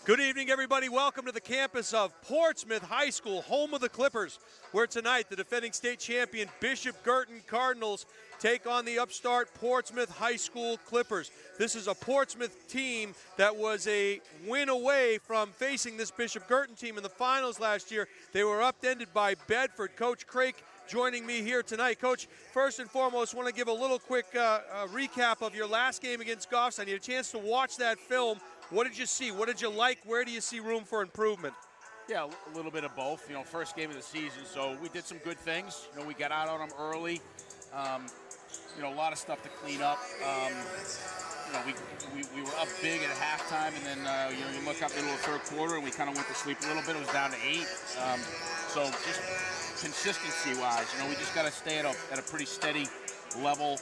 Good evening, everybody. Welcome to the campus of Portsmouth High School, home of the Clippers, where tonight the defending state champion Bishop Guertin Cardinals take on the upstart Portsmouth High School Clippers. This is a Portsmouth team that was a win away from facing this Bishop Guertin team in the finals last year. They were upended by Bedford. Coach Craig joining me here tonight. Coach, first and foremost, want to give a little quick recap of your last game against Goffs. I need a chance to watch that film. What did you see? What did you like? Where do you see room for improvement? Yeah, a little bit of both. You know, first game of the season, so we did some good things. You know, we got out on them early. You know, a lot of stuff to clean up. You know, we were up big at halftime, and then you know, you look up into the third quarter, and we kind of went to sleep a little bit. It was down to 8. So just consistency-wise, you know, we just got to stay at a pretty steady level.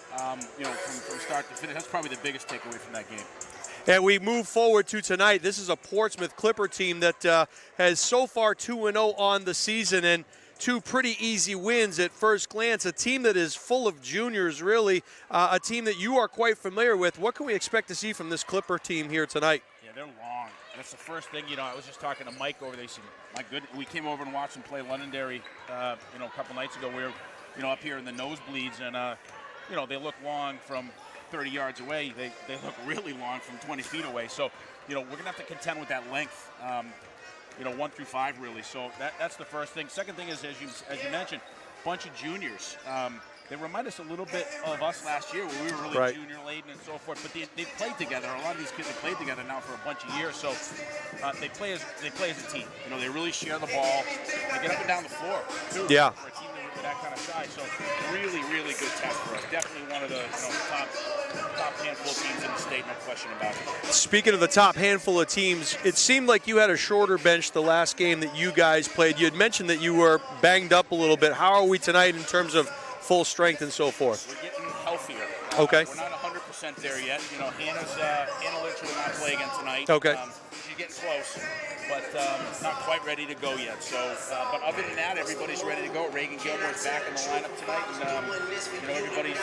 You know, from start to finish. That's probably the biggest takeaway from that game. And we move forward to tonight. This is a Portsmouth Clipper team that has so far 2-0 on the season and 2 pretty easy wins at first glance. A team that is full of juniors, really. A team that you are quite familiar with. What can we expect to see from this Clipper team here tonight? Yeah, they're long. That's the first thing, you know, I was just talking to Mike over there. He said, my goodness, we came over and watched them play Londonderry, you know, a couple nights ago. We were, you know, up here in the nosebleeds, and, you know, they look long from 30 yards away. They look really long from 20 feet away. So, you know, we're going to have to contend with that length, you know, 1 through 5 really. So that's the first thing. Second thing is, as you mentioned, bunch of juniors. They remind us a little bit of us last year where we were really junior laden and so forth. But they played together. A lot of these kids have played together now for a bunch of years. So they play as a team. You know, they really share the ball. They get up and down the floor too. Yeah. For a team that kind of size. So really, really good test for us. Definitely one of the top handful of teams in the state, no question about it. Speaking of the top handful of teams, it seemed like you had a shorter bench the last game that you guys played. You had mentioned that you were banged up a little bit. How are we tonight in terms of full strength and so forth? We're getting healthier. Okay. We're not 100% there yet. You know, Hannah Lynch will not play again tonight. Okay. She's getting close, but not quite ready to go yet. So, but other than that, everybody's ready to go. Reagan Gilmore's back in the lineup tonight, and you know, everybody's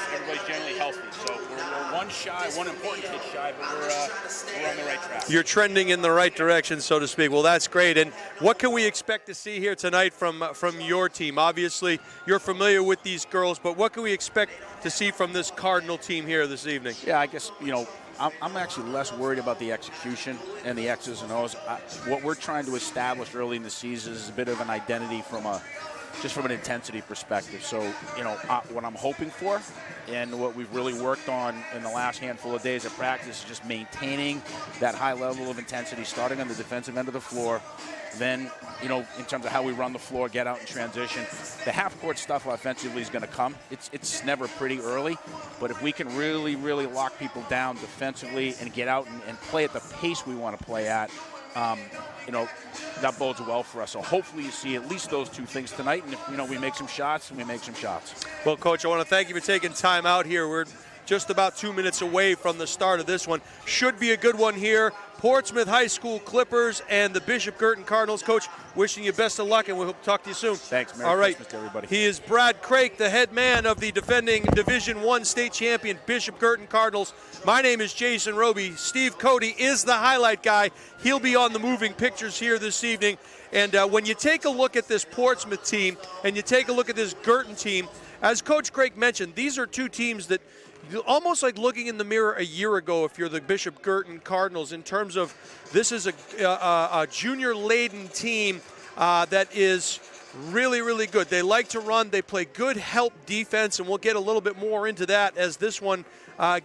generally healthy. So we're one important kid shy, but we're on the right track. You're trending in the right direction, so to speak. Well, that's great. And what can we expect to see here tonight from your team? Obviously, you're familiar with these girls, but what can we expect to see from this Cardinal team here this evening? Yeah, I guess, you know, I'm actually less worried about the execution and the X's and O's. What we're trying to establish early in the season is a bit of an identity from an intensity perspective. So, you know, what I'm hoping for and what we've really worked on in the last handful of days of practice is just maintaining that high level of intensity, starting on the defensive end of the floor. Then, you know, in terms of how we run the floor, get out and transition. The half-court stuff offensively is going to come. It's never pretty early, but if we can really, really lock people down defensively and get out and play at the pace we want to play at, you know, that bodes well for us. So hopefully you see at least those 2 things tonight, and if, you know, we make some shots, and we make some shots. Well, Coach, I want to thank you for taking time out here. We're just about 2 minutes away from the start of this one. Should be a good one here. Portsmouth High School Clippers and the Bishop Guertin Cardinals. Coach, wishing you best of luck, and we'll talk to you soon. Thanks. Merry Christmas to everybody. He is Brad Craik, the head man of the defending Division I state champion Bishop Guertin Cardinals. My name is Jason Roby. Steve Cody is the highlight guy. He'll be on the moving pictures here this evening. And when you take a look at this Portsmouth team and you take a look at this Guertin team, as Coach Craik mentioned, these are 2 teams that almost like looking in the mirror a year ago if you're the Bishop Guertin Cardinals, in terms of this is a junior-laden team that is really, really good. They like to run. They play good help defense, and we'll get a little bit more into that as this one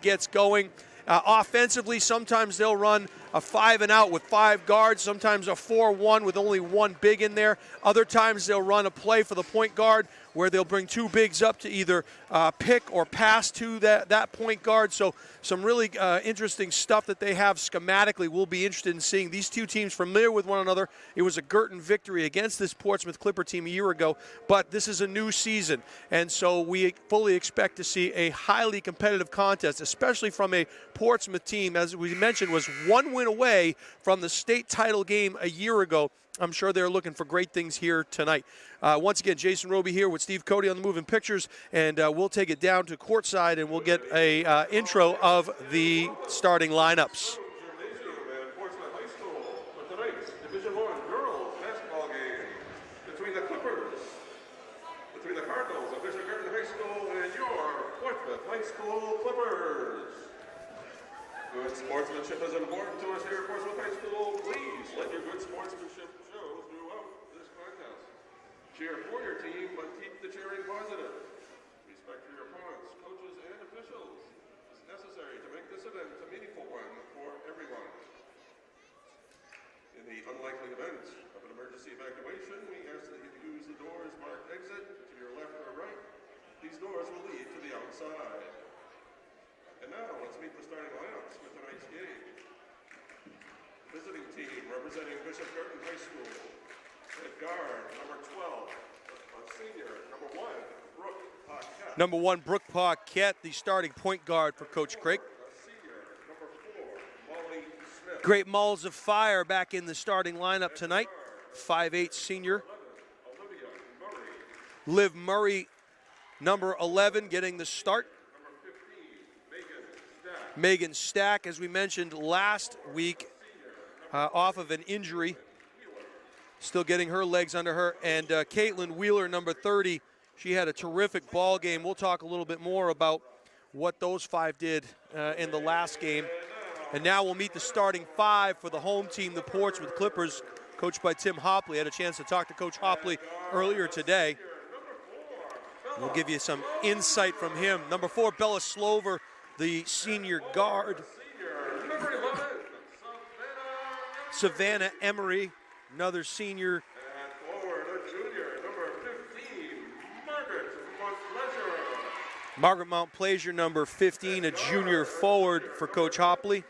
gets going. Offensively, sometimes they'll run a 5 and out with 5 guards, sometimes a 4-1 with only 1 big in there. Other times they'll run a play for the point guard where they'll bring 2 bigs up to either pick or pass to that point guard. So some really interesting stuff that they have schematically. We'll be interested in seeing these 2 teams familiar with one another. It was a Guertin victory against this Portsmouth Clipper team a year ago, but this is a new season, and so we fully expect to see a highly competitive contest, especially from a Portsmouth team, as we mentioned, was 1 win away from the state title game a year ago. I'm sure they're looking for great things here tonight. Once again, Jason Roby here with Steve Cody on the Moving Pictures, and we'll take it down to courtside and we'll get a intro of the starting lineups. High School Clippers. Good sportsmanship is important to us here at Portsmouth High School. Please let your good sportsmanship show throughout this contest. Cheer for your team, but keep the cheering positive. Respect for your opponents, coaches, and officials is necessary to make this event a meaningful one for everyone. In the unlikely event of an emergency evacuation, we ask that you use the doors marked exit to your left or right. These doors will lead to the outside. And now, let's meet the starting lineups for tonight's game. Visiting team representing Bishop Guertin High School. At guard, number 12, a senior, number 1, Brooke Paquette. Number 1, Brooke Paquette, the starting point guard for Coach Craig. Senior, number 4, Molly Smith. Great Malls of Fire back in the starting lineup tonight. 5'8" senior. 11, Olivia Murray. Liv Murray, number 11, getting the start. Number 15, Megan Stack. Megan Stack, as we mentioned last week, off of an injury. Still getting her legs under her. And Caitlin Wheeler, number 30, she had a terrific ball game. We'll talk a little bit more about what those 5 did in the last game. And now we'll meet the starting 5 for the home team, the Portsmouth Clippers, coached by Tim Hopley. I had a chance to talk to Coach Hopley earlier today. We'll give you some insight from him. Number 4, Bella Slover, the senior guard. Number 11, Savannah Emery, another senior. and forward, a junior, number 15, Margaret Montplaisir. Margaret Mount Plaisir, number 15, a junior forward for Coach Hopley.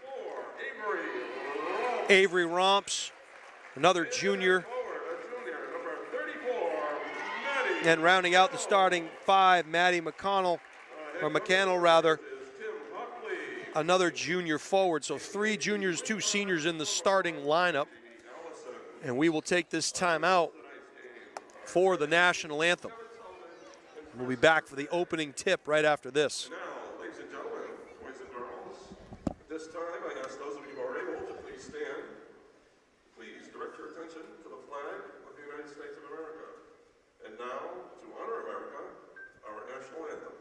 4, Avery Romps, another junior. forward, a junior, number 34, Maddie. And rounding out the starting 5, Maddie McConnell, or McCannell rather, Is Tim Buckley. another junior forward. So 3 juniors, 2 seniors in the starting lineup. And we will take this time out for the national anthem. We'll be back for the opening tip right after this. Now, ladies and gentlemen, boys and girls, at this time I ask those of you who are able to please stand. Please direct your attention to the flag of the United States of America. And now, to honor America, our national anthem.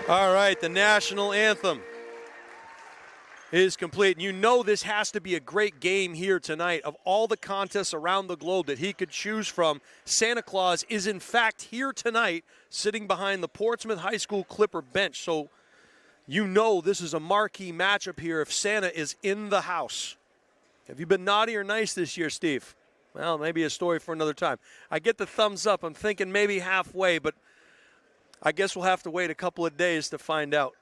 All right, the national anthem is complete. You know this has to be a great game here tonight. Of all the contests around the globe that he could choose from, Santa Claus is in fact here tonight sitting behind the Portsmouth High School Clipper bench. So you know this is a marquee matchup here if Santa is in the house. Have you been naughty or nice this year, Steve? Well, maybe a story for another time. I get the thumbs up. I'm thinking maybe halfway, but I guess we'll have to wait a couple of days to find out.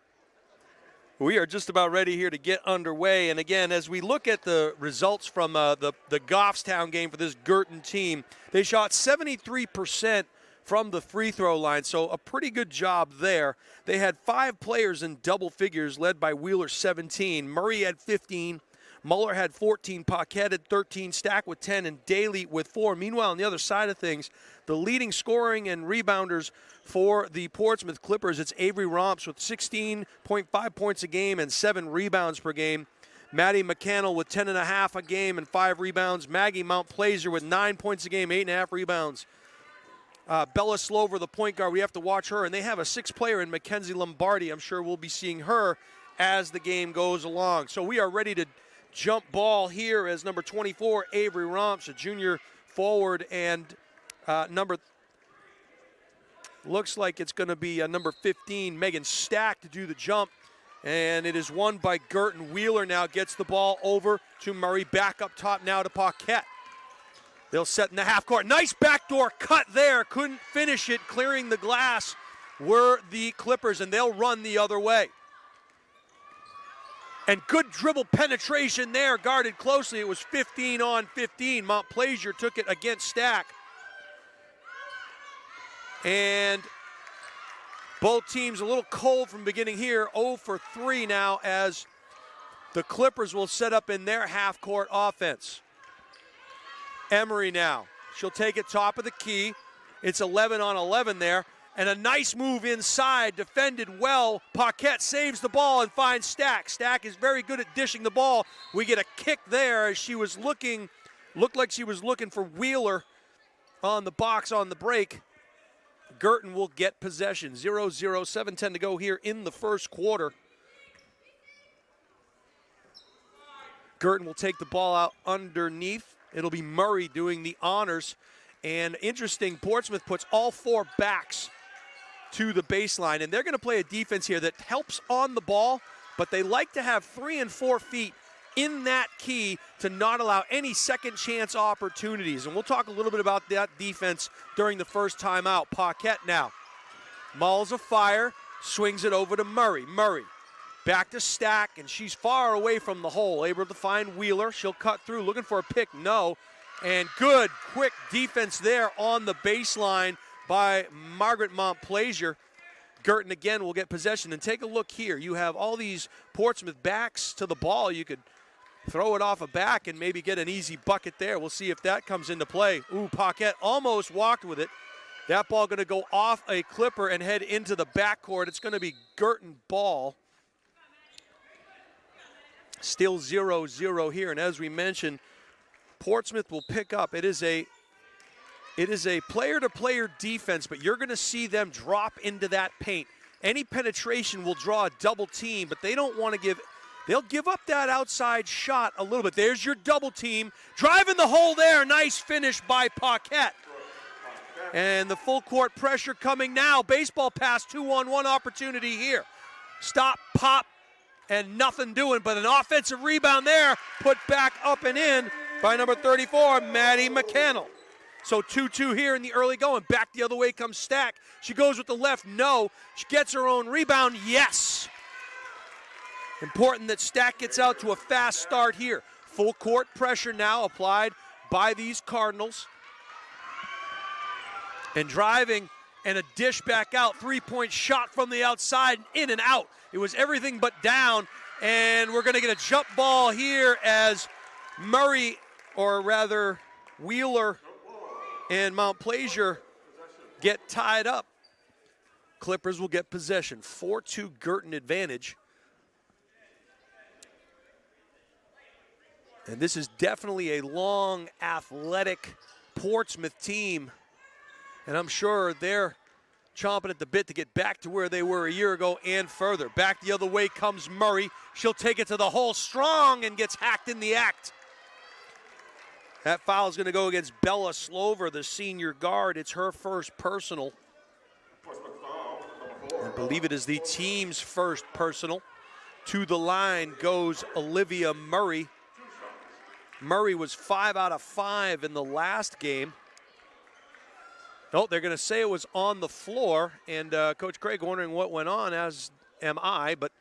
We are just about ready here to get underway. And again, as we look at the results from the Goffstown game for this Guertin team, they shot 73% from the free throw line, so a pretty good job there. They had 5 players in double figures, led by Wheeler 17. Murray had 15. Muller had 14, Paquette had 13, Stack with 10, and Daly with 4. Meanwhile, on the other side of things, the leading scoring and rebounders for the Portsmouth Clippers, it's Avery Romps with 16.5 points a game and 7 rebounds per game. Maddie McCannell with 10.5 a game and 5 rebounds. Maggie Mount Plaisir with 9 points a game, 8.5 rebounds. Bella Slover, the point guard, we have to watch her. And they have a sixth player in Mackenzie Lombardi. I'm sure we'll be seeing her as the game goes along. So we are ready to jump ball here as number 24, Avery Romps, a junior forward, and looks like it's going to be number 15, Megan Stack, to do the jump. And it is won by Guertin. Wheeler now gets the ball over to Murray. Back up top now to Paquette. They'll set in the half court. Nice backdoor cut there. Couldn't finish it. Clearing the glass were the Clippers, and they'll run the other way. And good dribble penetration there, guarded closely. It was 15 on 15. Montplaisir took it against Stack. And both teams a little cold from beginning here. 0 for 3 now as the Clippers will set up in their half-court offense. Emery now. She'll take it top of the key. It's 11 on 11 there. And a nice move inside, defended well. Paquette saves the ball and finds Stack. Stack is very good at dishing the ball. We get a kick there as she was looked like she was looking for Wheeler on the box on the break. Guertin will get possession. 0-0, 7:10 to go here in the first quarter. Guertin will take the ball out underneath. It'll be Murray doing the honors. And interesting, Portsmouth puts all 4 backs to the baseline. And they're going to play a defense here that helps on the ball, but they like to have 3 and 4 feet in that key to not allow any second chance opportunities. And we'll talk a little bit about that defense during the first timeout. Paquette now. Mauls a fire, swings it over to Murray. Murray back to Stack, and she's far away from the hole. Able to find Wheeler. She'll cut through, looking for a pick. No. And good, quick defense there on the baseline by Margaret Montplaisir. Guertin again will get possession. And take a look here. You have all these Portsmouth backs to the ball. You could throw it off a back and maybe get an easy bucket there. We'll see if that comes into play. Ooh, Paquette almost walked with it. That ball going to go off a Clipper and head into the backcourt. It's going to be Guertin ball. Still 0-0 here. And as we mentioned, Portsmouth will pick up. It is a player-to-player defense, but you're going to see them drop into that paint. Any penetration will draw a double team, but they don't want to give. They'll give up that outside shot a little bit. There's your double team. Driving the hole there. Nice finish by Paquette. And the full court pressure coming now. Baseball pass, 2-on-1 opportunity here. Stop, pop, and nothing doing, but an offensive rebound there. Put back up and in by number 34, Maddie McCannell. So 2-2 here in the early going. Back the other way comes Stack. She goes with the left. No. She gets her own rebound. Yes. Important that Stack gets out to a fast start here. Full court pressure now applied by these Cardinals. And driving and a dish back out. 3-point shot from the outside, in and out. It was everything but down. And we're going to get a jump ball here as Murray, or rather Wheeler, and Montplaisir get tied up. Clippers will get possession. 4-2 Guertin advantage. And this is definitely a long, athletic Portsmouth team. And I'm sure they're chomping at the bit to get back to where they were a year ago and further. Back the other way comes Murray. She'll take it to the hole strong and gets hacked in the act. That foul is going to go against Bella Slover, the senior guard. It's her first personal. I believe it is the team's first personal. To the line goes Olivia Murray. Murray was 5 out of 5 in the last game. No, they're going to say it was on the floor, and Coach Craig wondering what went on, as am I. But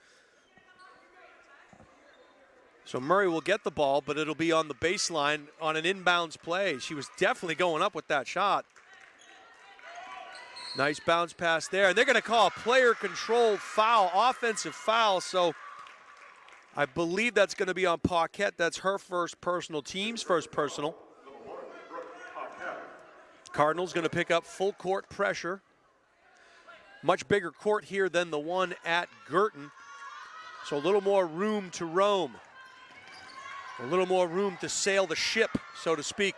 so Murray will get the ball, but it'll be on the baseline on an inbounds play. She was definitely going up with that shot. Nice bounce pass there, and they're going to call a player-controlled foul, offensive foul. So I believe that's going to be on Paquette. That's her first personal, team's first personal. Cardinals going to pick up full court pressure. Much bigger court here than the one at Guertin. So a little more room to roam. A little more room to sail the ship, so to speak.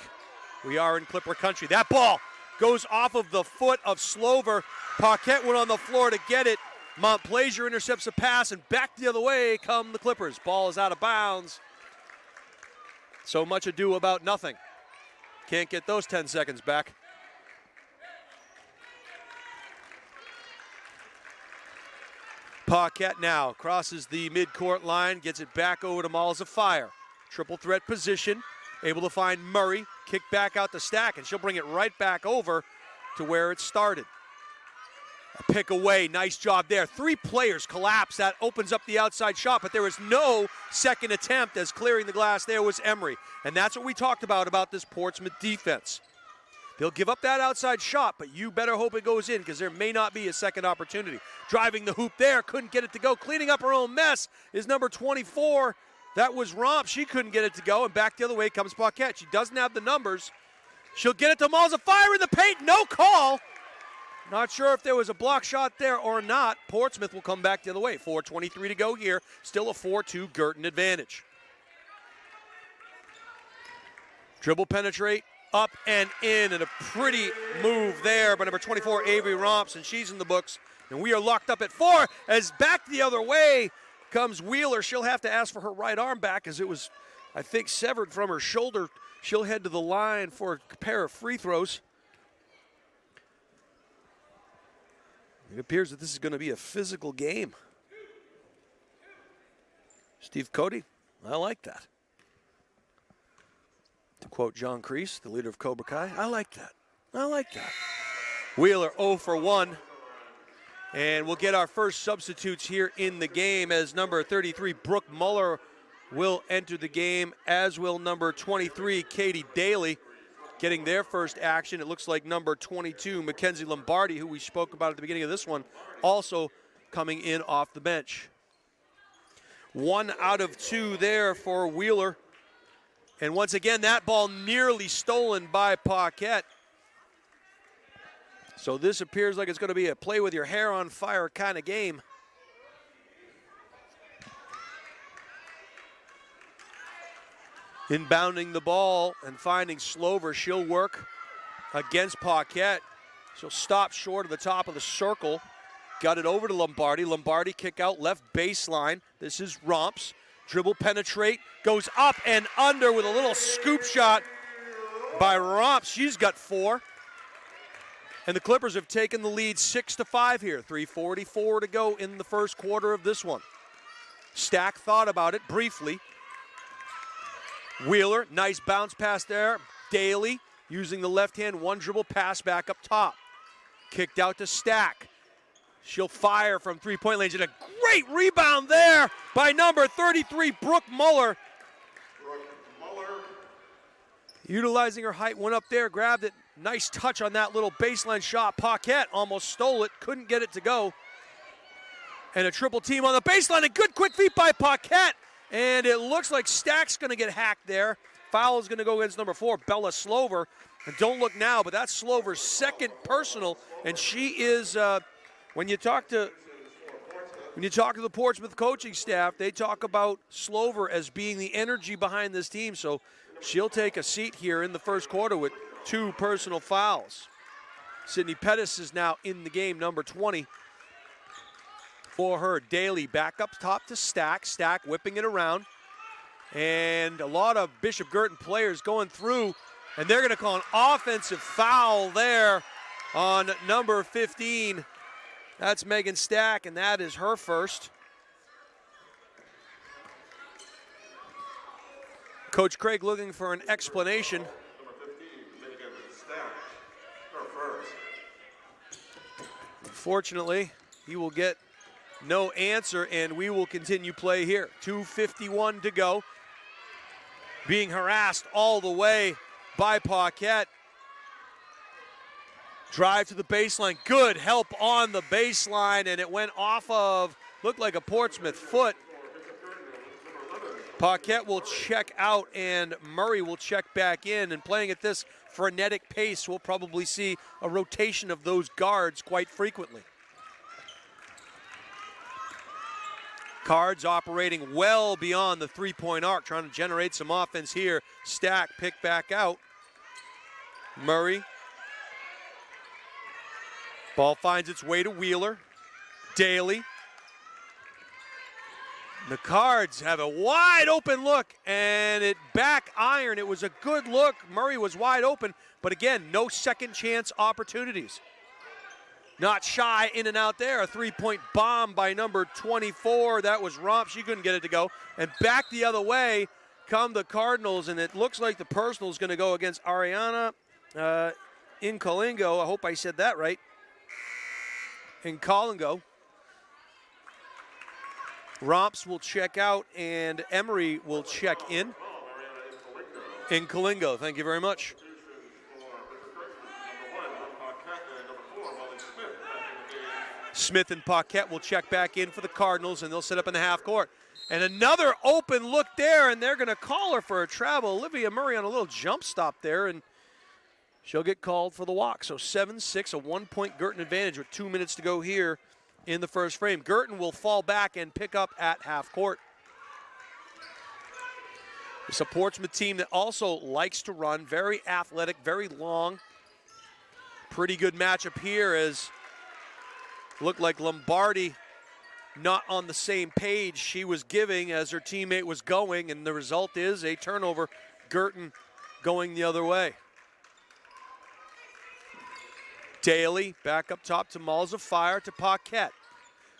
We are in Clipper country. That ball goes off of the foot of Slover. Paquette went on the floor to get it. Montplaisir intercepts a pass, and back the other way come the Clippers. Ball is out of bounds. So much ado about nothing. Can't get those 10 seconds back. Paquette now crosses the midcourt line, gets it back over to Malls of Fire. Triple threat position, able to find Murray, kick back out to Stack, and she'll bring it right back over to where it started. A pick away, nice job there. 3 players collapse, that opens up the outside shot, but there was no second attempt as clearing the glass there was Emery. And that's what we talked about this Portsmouth defense. They'll give up that outside shot, but you better hope it goes in because there may not be a second opportunity. Driving the hoop there, couldn't get it to go. Cleaning up her own mess is number 24. That was Romp. She couldn't get it to go, and back the other way comes Paquette. She doesn't have the numbers. She'll get it to Malls of Fire in the paint. No call. Not sure if there was a block shot there or not. Portsmouth will come back the other way. 4:23 to go here. Still a 4-2 Guertin advantage. Dribble penetrate. Up and in, and a pretty move there by number 24, Avery Romps, and she's in the books. And we are locked up at 4 as back the other way comes Wheeler. She'll have to ask for her right arm back as it was, I think, severed from her shoulder. She'll head to the line for a pair of free throws. It appears that this is going to be a physical game. Steve Cody, I like that. To quote John Kreese, the leader of Cobra Kai, I like that. I like that. Wheeler 0 for 1. And we'll get our first substitutes here in the game as number 33, Brooke Muller, will enter the game, as will number 23, Katie Daly, getting their first action. It looks like number 22, Mackenzie Lombardi, who we spoke about at the beginning of this one, also coming in off the bench. 1 out of 2 there for Wheeler. And once again, that ball nearly stolen by Paquette. So this appears like it's going to be a play with your hair on fire kind of game. Inbounding the ball and finding Slover. She'll work against Paquette. She'll stop short of the top of the circle. Got it over to Lombardi. Lombardi kick out left baseline. This is Romps. Dribble penetrate, goes up and under with a little scoop shot by Romps. She's got 4. And the Clippers have taken the lead 6-5 here. 3:44 to go in the first quarter of this one. Stack thought about it briefly. Wheeler, nice bounce pass there. Daly using the left hand, 1 dribble pass back up top. Kicked out to Stack. She'll fire from three-point range, and a great rebound there by number 33, Brooke Muller. Utilizing her height, went up there, grabbed it. Nice touch on that little baseline shot. Paquette almost stole it, couldn't get it to go. And a triple team on the baseline, a good quick feet by Paquette. And it looks like Stack's gonna get hacked there. Foul is gonna go against number 4, Bella Slover. And don't look now, but that's Slover's second personal, and she is, when you talk to the Portsmouth coaching staff, they talk about Slover as being the energy behind this team. So she'll take a seat here in the first quarter with 2 personal fouls. Sydney Pettis is now in the game, number 20 for her. Daly back up top to Stack. Stack whipping it around. And a lot of Bishop Guertin players going through, and they're going to call an offensive foul there on number 15. That's Megan Stack, and that is her first. Coach Craig looking for an explanation. Number 15, Megan Stack, her first. Fortunately, he will get no answer, and we will continue play here. 2:51 to go. Being harassed all the way by Paquette. Drive to the baseline, good help on the baseline, and it went off of, looked like a Portsmouth foot. Paquette will check out, and Murray will check back in, and playing at this frenetic pace, we'll probably see a rotation of those guards quite frequently. Cards operating well beyond the three-point arc, trying to generate some offense here. Stack picked back out. Murray Ball finds its way to Wheeler. Daly. The Cards have a wide open look, and it back iron. It was a good look. Murray was wide open, but again, no second chance opportunities. Not shy in and out there. A three-point bomb by number 24. That was Romp. She couldn't get it to go. And back the other way come the Cardinals, and it looks like the personal is going to go against Ariana Incolingo. I hope I said that right. Incolingo. Romps will check out, and Emery will check in. Incolingo, thank you very much. Smith and Paquette will check back in for the Cardinals, and they'll set up in the half court. And another open look there, and they're going to call her for a travel. Olivia Murray on a little jump stop there, and she'll get called for the walk. So 7-6, a 1-point Guertin advantage with 2 minutes to go here in the first frame. Guertin will fall back and pick up at half court. It's a Portsmouth team that also likes to run, very athletic, very long. Pretty good matchup here as looked like Lombardi not on the same page she was giving as her teammate was going, and the result is a turnover. Guertin going the other way. Daly back up top to Malls of Fire to Paquette.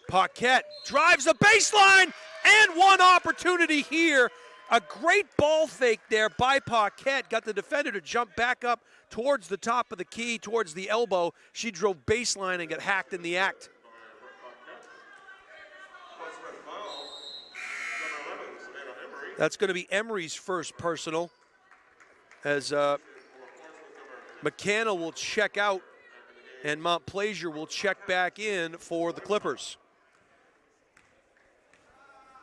Paquette drives the baseline, and one opportunity here. A great ball fake there by Paquette. Got the defender to jump back up towards the top of the key, towards the elbow. She drove baseline and got hacked in the act. That's going to be Emery's first personal, as McCannell will check out and Montplaisir will check back in for the Clippers.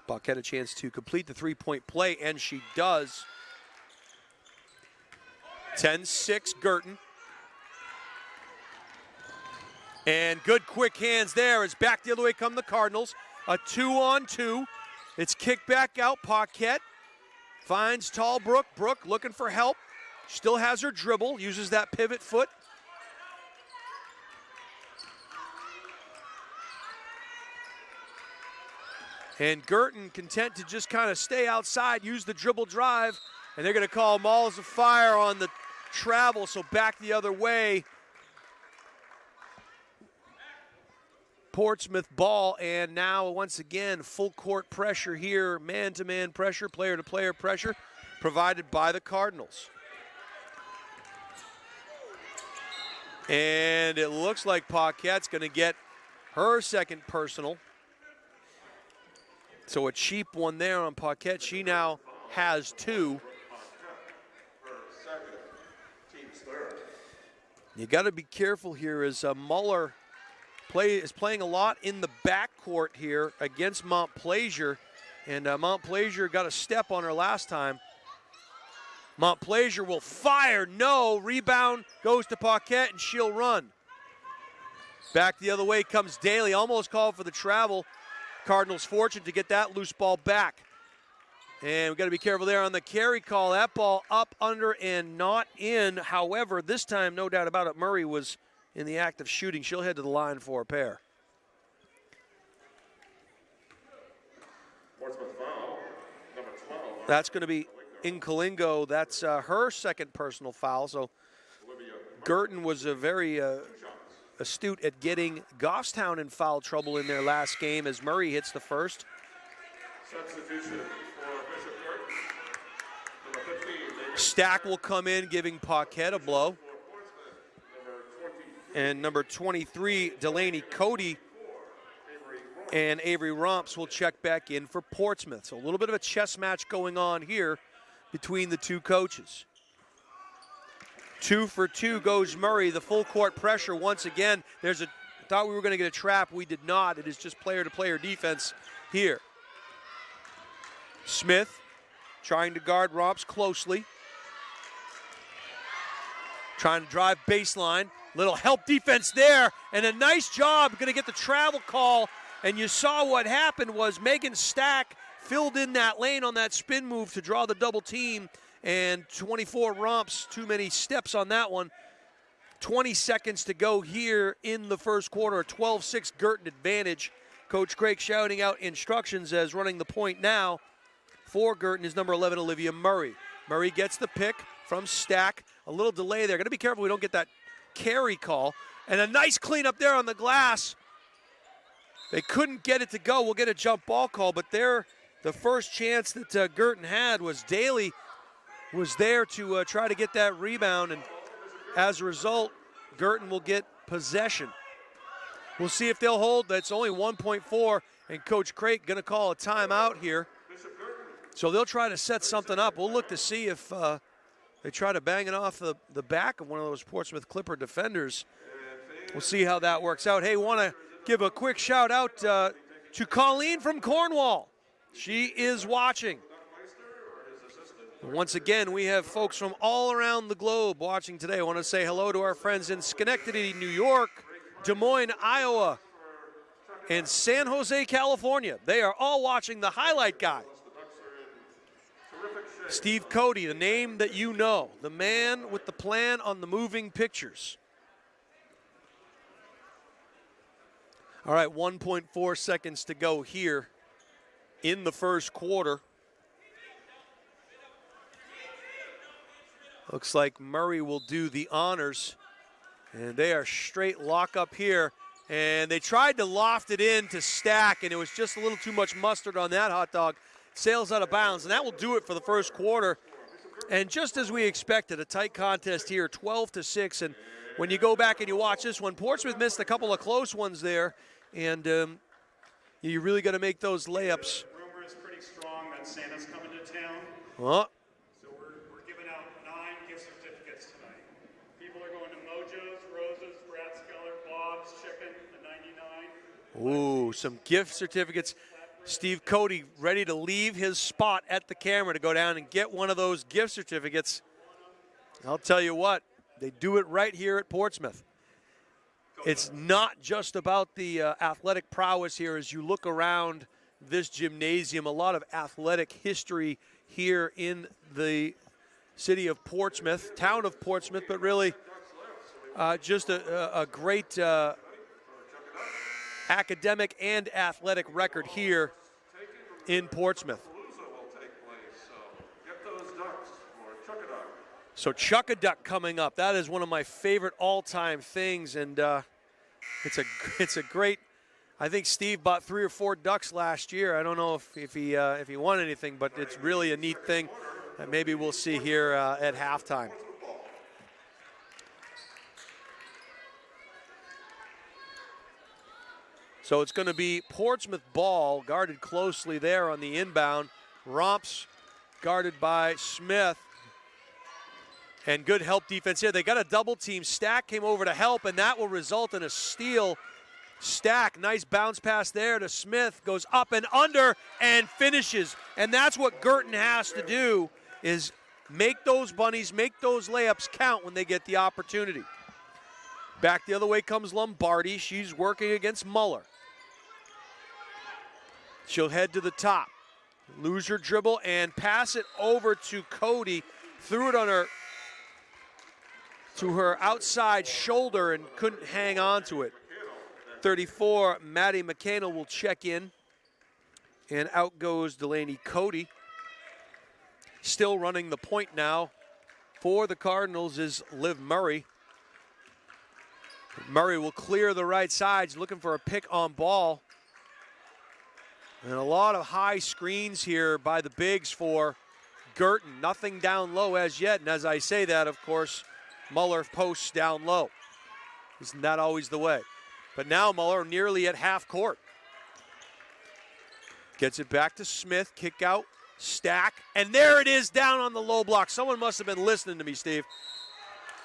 Buck had a chance to complete the three-point play, and she does. 10-6 Guertin. And good quick hands there as back the other way come the Cardinals. A 2-on-2. It's kicked back out. Paquette finds tall Brooke. Brooke looking for help. Still has her dribble. Uses that pivot foot. And Guertin content to just kind of stay outside, use the dribble drive, and they're going to call Malls of Fire on the travel, so back the other way. Portsmouth ball, and now once again full court pressure here, man-to-man pressure, player-to-player pressure provided by the Cardinals. And it looks like Paquette's going to get her second personal. So a cheap one there on Paquette. She now has two. You got to be careful here as Muller is playing a lot in the backcourt here against Montplaisir, and Montplaisir got a step on her last time. Montplaisir will fire, no, rebound goes to Paquette, and she'll run. Back the other way comes Daly, almost called for the travel. Cardinals fortunate to get that loose ball back. And we've got to be careful there on the carry call. That ball up, under, and not in. However, this time, no doubt about it, Murray was in the act of shooting. She'll head to the line for a pair. That's going to be Incolingo. That's her second personal foul. So Guertin was a very astute at getting Goffstown in foul trouble in their last game as Murray hits the first. Stack will come in, giving Paquette a blow. And number 23, Delaney Cody and Avery Romps will check back in for Portsmouth. So a little bit of a chess match going on here between the two coaches. 2 for 2 goes Murray. The full court pressure once again. Thought we were going to get a trap. We did not. It is just player-to-player defense here. Smith trying to guard Romps closely. Trying to drive baseline. Little help defense there, and a nice job. Going to get the travel call, and you saw what happened was Megan Stack filled in that lane on that spin move to draw the double team, and 24 Romps, too many steps on that one. 20 seconds to go here in the first quarter. A 12-6 Guertin advantage. Coach Craig shouting out instructions as running the point now for Guertin is number 11, Olivia Murray. Murray gets the pick from Stack. A little delay there. Got to be careful we don't get that carry call. And a nice cleanup there on the glass. They couldn't get it to go. We'll get a jump ball call, but there, the first chance that Guertin had was Daly was there to try to get that rebound, and as a result, Guertin will get possession. We'll see if they'll hold. That's only 1.4, and Coach Craig going to call a timeout here. So they'll try to set something up. We'll look to see if they try to bang it off the back of one of those Portsmouth Clipper defenders. We'll see how that works out. Hey, want to give a quick shout out to Colleen from Cornwall. She is watching. Once again, we have folks from all around the globe watching today. I want to say hello to our friends in Schenectady, New York, Des Moines, Iowa, and San Jose, California. They are all watching the highlight guy. Steve Cody, the name that you know, the man with the plan on the moving pictures. All right, 1.4 seconds to go here in the first quarter. Looks like Murray will do the honors, and they are straight lock up here. And they tried to loft it in to Stack, and it was just a little too much mustard on that hot dog. Sails out of bounds, and that will do it for the first quarter. And just as we expected, a tight contest here, 12-6. And when you go back and you watch this one, Portsmouth missed a couple of close ones there, and you really got to make those layups. Rumor is pretty strong that Santa's coming to town. Well, So we're giving out 9 gift certificates tonight. People are going to Mojo's, Rose's, Rathskeller, Bob's Chicken, the 99. ooh, some gift certificates. Steve Cody ready to leave his spot at the camera to go down and get one of those gift certificates. I'll tell you what, they do it right here at Portsmouth. It's not just about the athletic prowess here. As you look around this gymnasium, a lot of athletic history here in the city of Portsmouth, town of Portsmouth, but really just a great academic and athletic record here in Portsmouth. So Chuck-a-Duck coming up. That is one of my favorite all-time things, and it's a great. I think Steve bought 3 or 4 ducks last year. I don't know if he won anything, but it's really a neat thing that maybe we'll see here at halftime. So it's going to be Portsmouth ball, guarded closely there on the inbound. Romps guarded by Smith. And good help defense here. They got a double team. Stack came over to help, and that will result in a steal. Stack, nice bounce pass there to Smith. Goes up and under and finishes. And that's what Guertin has to do, is make those bunnies, make those layups count when they get the opportunity. Back the other way comes Lombardi. She's working against Muller. She'll head to the top, lose her dribble, and pass it over to Cody. Threw it on her, to her outside shoulder, and couldn't hang on to it. 34, Maddie McCannell will check in, and out goes Delaney Cody. Still running the point now for the Cardinals is Liv Murray. Murray will clear the right sides, looking for a pick on ball. And a lot of high screens here by the bigs for Guertin. Nothing down low as yet. And as I say that, of course, Muller posts down low. Isn't that always the way? But now Muller nearly at half court. Gets it back to Smith. Kick out. Stack. And there it is down on the low block. Someone must have been listening to me, Steve.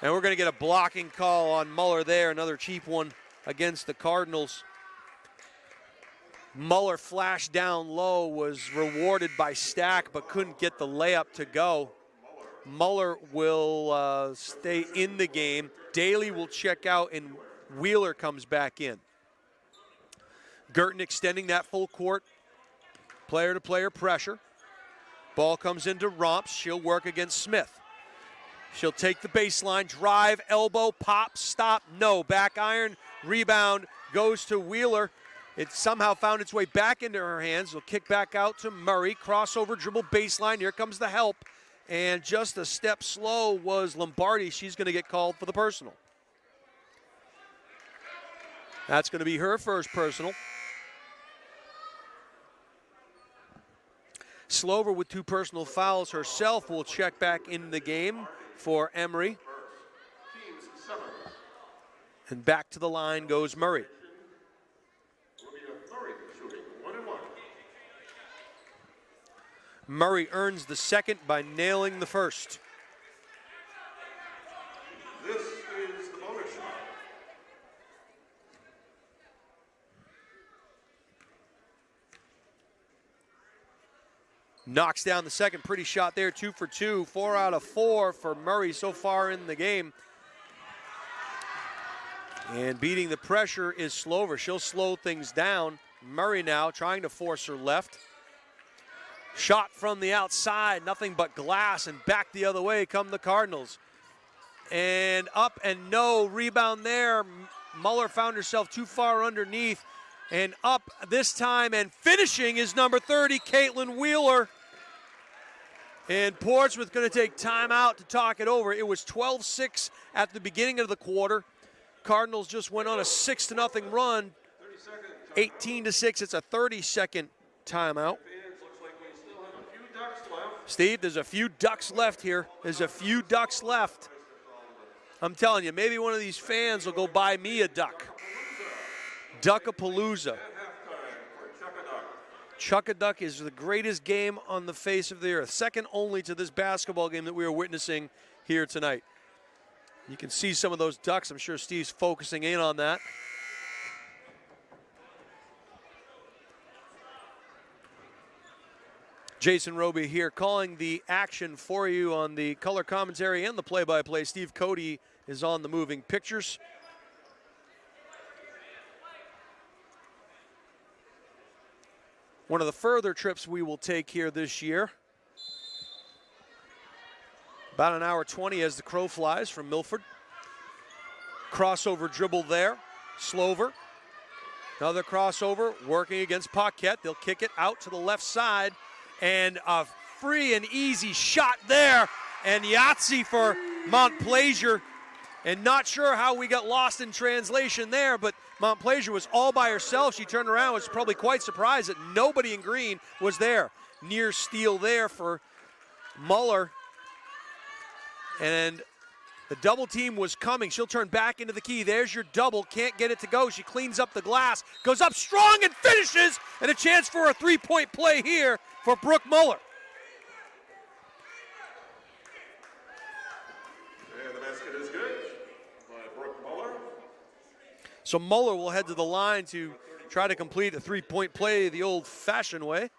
And we're going to get a blocking call on Muller there. Another cheap one against the Cardinals. Muller flashed down low, was rewarded by Stack, but couldn't get the layup to go. Muller will stay in the game. Daly will check out, and Wheeler comes back in. Guertin extending that full court, player-to-player pressure. Ball comes into Romps. She'll work against Smith. She'll take the baseline, drive, elbow, pop, stop, no. Back iron, rebound, goes to Wheeler. It somehow found its way back into her hands. Will kick back out to Murray. Crossover, dribble, baseline. Here comes the help. And just a step slow was Lombardi. She's going to get called for the personal. That's going to be her first personal. Slover with 2 personal fouls herself will check back in the game for Emery. And back to the line goes Murray. Murray earns the second by nailing the first. This is the bonus shot. Knocks down the second. Pretty shot there. 2 for 2. 4 out of 4 for Murray so far in the game. And beating the pressure is Slover. She'll slow things down. Murray now trying to force her left. Shot from the outside, nothing but glass, and back the other way come the Cardinals. And up and no, rebound there. Muller found herself too far underneath, and up this time, and finishing is number 30, Caitlin Wheeler. And Portsmouth going to take timeout to talk it over. It was 12-6 at the beginning of the quarter. Cardinals just went on a 6-0 run, 18-6. It's a 30-second timeout. Steve, there's a few ducks left here. There's a few ducks left. I'm telling you, maybe one of these fans will go buy me a duck. Duckapalooza. Chuck-a-Duck is the greatest game on the face of the earth. Second only to this basketball game that we are witnessing here tonight. You can see some of those ducks. I'm sure Steve's focusing in on that. Jason Roby here calling the action for you on the color commentary and the play-by-play. Steve Cody is on the moving pictures. One of the further trips we will take here this year. About an hour 20 as the crow flies from Milford. Crossover dribble there. Slover. Another crossover working against Paquette. They'll kick it out to the left side. And a free and easy shot there. And Yahtzee for Montplaisir. And not sure how we got lost in translation there, but Montplaisir was all by herself. She turned around, was probably quite surprised that nobody in green was there. Near steal there for Muller. And the double team was coming. She'll turn back into the key. There's your double. Can't get it to go. She cleans up the glass. Goes up strong and finishes. And a chance for a three-point play here for Brooke Muller. And the basket is good by Brooke Muller. So Muller will head to the line to try to complete a three-point play the old-fashioned way.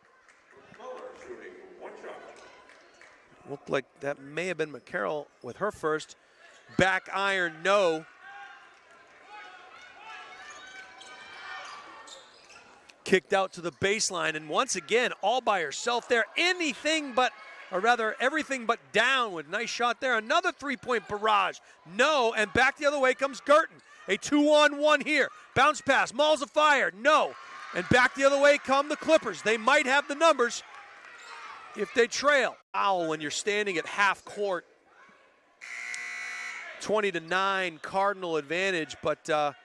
Muller shooting one shot. Looked like that may have been McCarroll with her first. Back iron, no. Kicked out to the baseline, and once again, all by herself there. Anything but, or rather, everything but down with nice shot there. Another three-point barrage, no, and back the other way comes Guertin. A 2-on-1 here. Bounce pass, Malls of Fire, no. And back the other way come the Clippers. They might have the numbers if they trail. Foul when you're standing at half court. 20-9 Cardinal advantage, but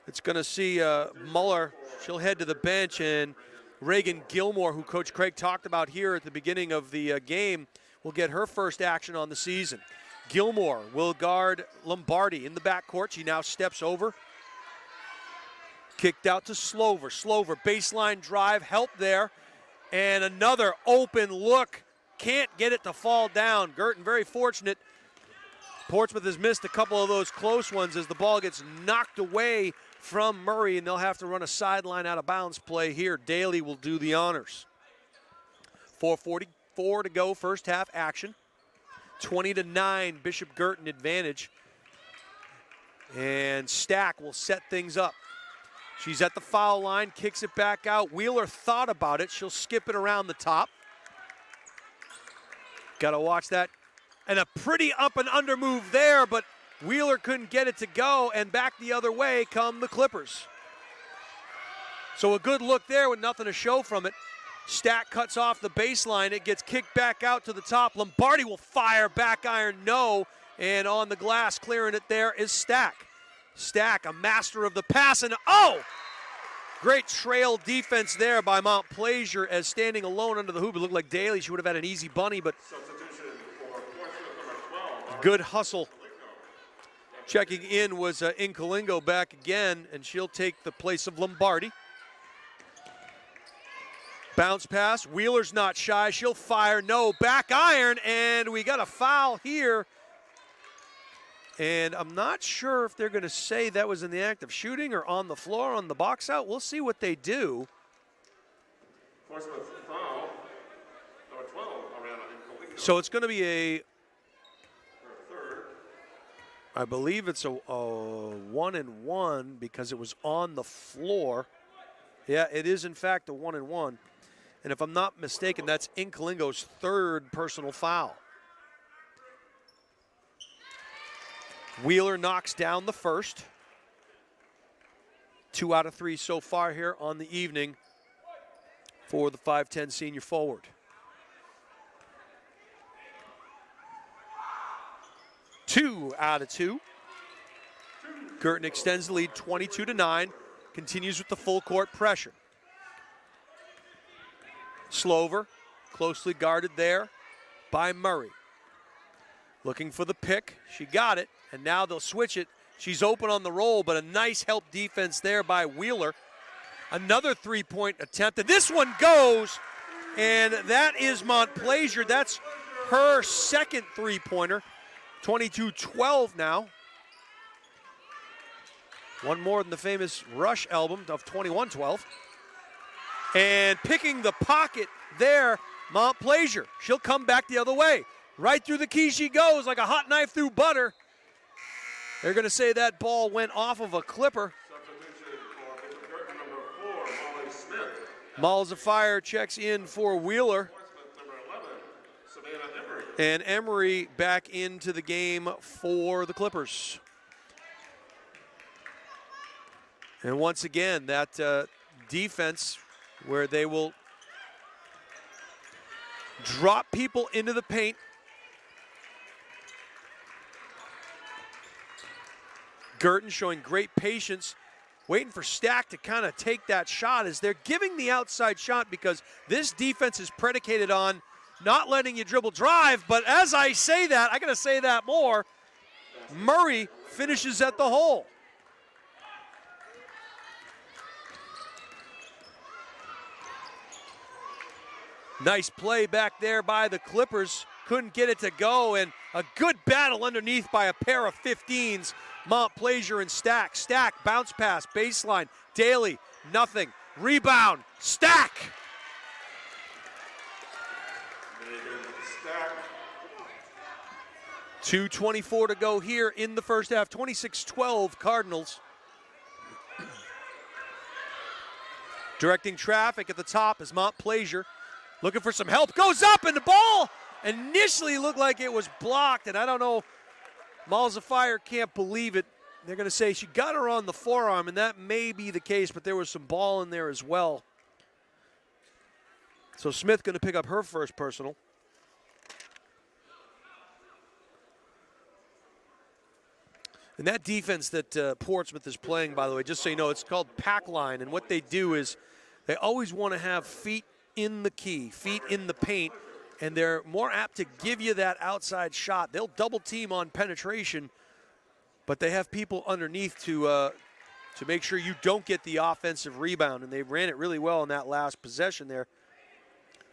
it's going to see Muller. She'll head to the bench, and Reagan Gilmore, who Coach Craig talked about here at the beginning of the game, will get her first action on the season. Gilmore will guard Lombardi in the backcourt. She now steps over. Kicked out to Slover. Slover, baseline drive, help there. And another open look. Can't get it to fall down. Guertin very fortunate. Portsmouth has missed a couple of those close ones as the ball gets knocked away from Murray, and they'll have to run a sideline out of bounds play here. Daly will do the honors. 4:44 to go, first half action. 20-9 Bishop Guertin advantage. And Stack will set things up. She's at the foul line, kicks it back out. Wheeler thought about it. She'll skip it around the top. Got to watch that And a pretty up and under move there, but Wheeler couldn't get it to go, and back the other way come the Clippers. So a good look there with nothing to show from it. Stack cuts off the baseline. It gets kicked back out to the top. Lombardi will fire, back iron, no. And on the glass, clearing it there is Stack. Stack, a master of the pass, and oh! Great trail defense there by Montplaisir as standing alone under the hoop. It looked like Daly. She would have had an easy bunny, but good hustle. Checking in was Incolingo back again, and she'll take the place of Lombardi. Bounce pass. Wheeler's not shy. She'll fire. No. Back iron, and we got a foul here. And I'm not sure if they're going to say that was in the act of shooting or on the floor on the box out. We'll see what they do. Portsmouth foul, number 12, Ariana Incolingo. So it's going to be a, Her third. I believe it's a 1-and-1 because it was on the floor. Yeah, it is in fact a 1-and-1. And if I'm not mistaken, that's Incolingo's third personal foul. Wheeler knocks down the first. 2 out of 3 so far here on the evening for the 5'10 senior forward. Two out of 2. Guertin extends the lead 22-9. Continues with the full court pressure. Slover, closely guarded there by Murray. Looking for the pick. She got it, and now they'll switch it. She's open on the roll, but a nice help defense there by Wheeler. Another three-point attempt, and this one goes, and that is Montplaisir. That's her second three-pointer. 22-12 now. One more than the famous Rush album of 21-12. And picking the pocket there, Montplaisir. She'll come back the other way. Right through the key she goes like a hot knife through butter. They're going to say that ball went off of a Clipper. Substitution for Bishop Guertin, number 4, Molly Smith. Malzafire checks in for Wheeler. Portsmouth, number 11, Savannah Emery. And Emery back into the game for the Clippers. And once again, that defense where they will drop people into the paint. Guertin showing great patience, waiting for Stack to kind of take that shot as they're giving the outside shot because this defense is predicated on not letting you dribble drive. But as I say that, I got to say that more. Murray finishes at the hole. Nice play back there by the Clippers. Couldn't get it to go, and a good battle underneath by a pair of 15s. Montplaisir and Stack. Stack, bounce pass, baseline. Daly, nothing. Rebound, Stack. Stack. 2:24 to go here in the first half. 26-12 Cardinals. Directing traffic at the top is Montplaisir. Looking for some help. Goes up, and the ball initially looked like it was blocked, and I don't know. Malzafire can't believe it. They're going to say she got her on the forearm, and that may be the case, but there was some ball in there as well. So Smith going to pick up her first personal. And that defense that Portsmouth is playing, by the way, just so you know, it's called pack line, and what they do is they always want to have feet in the key, feet in the paint, and they're more apt to give you that outside shot. They'll double team on penetration, but they have people underneath to make sure you don't get the offensive rebound, and they ran it really well in that last possession there.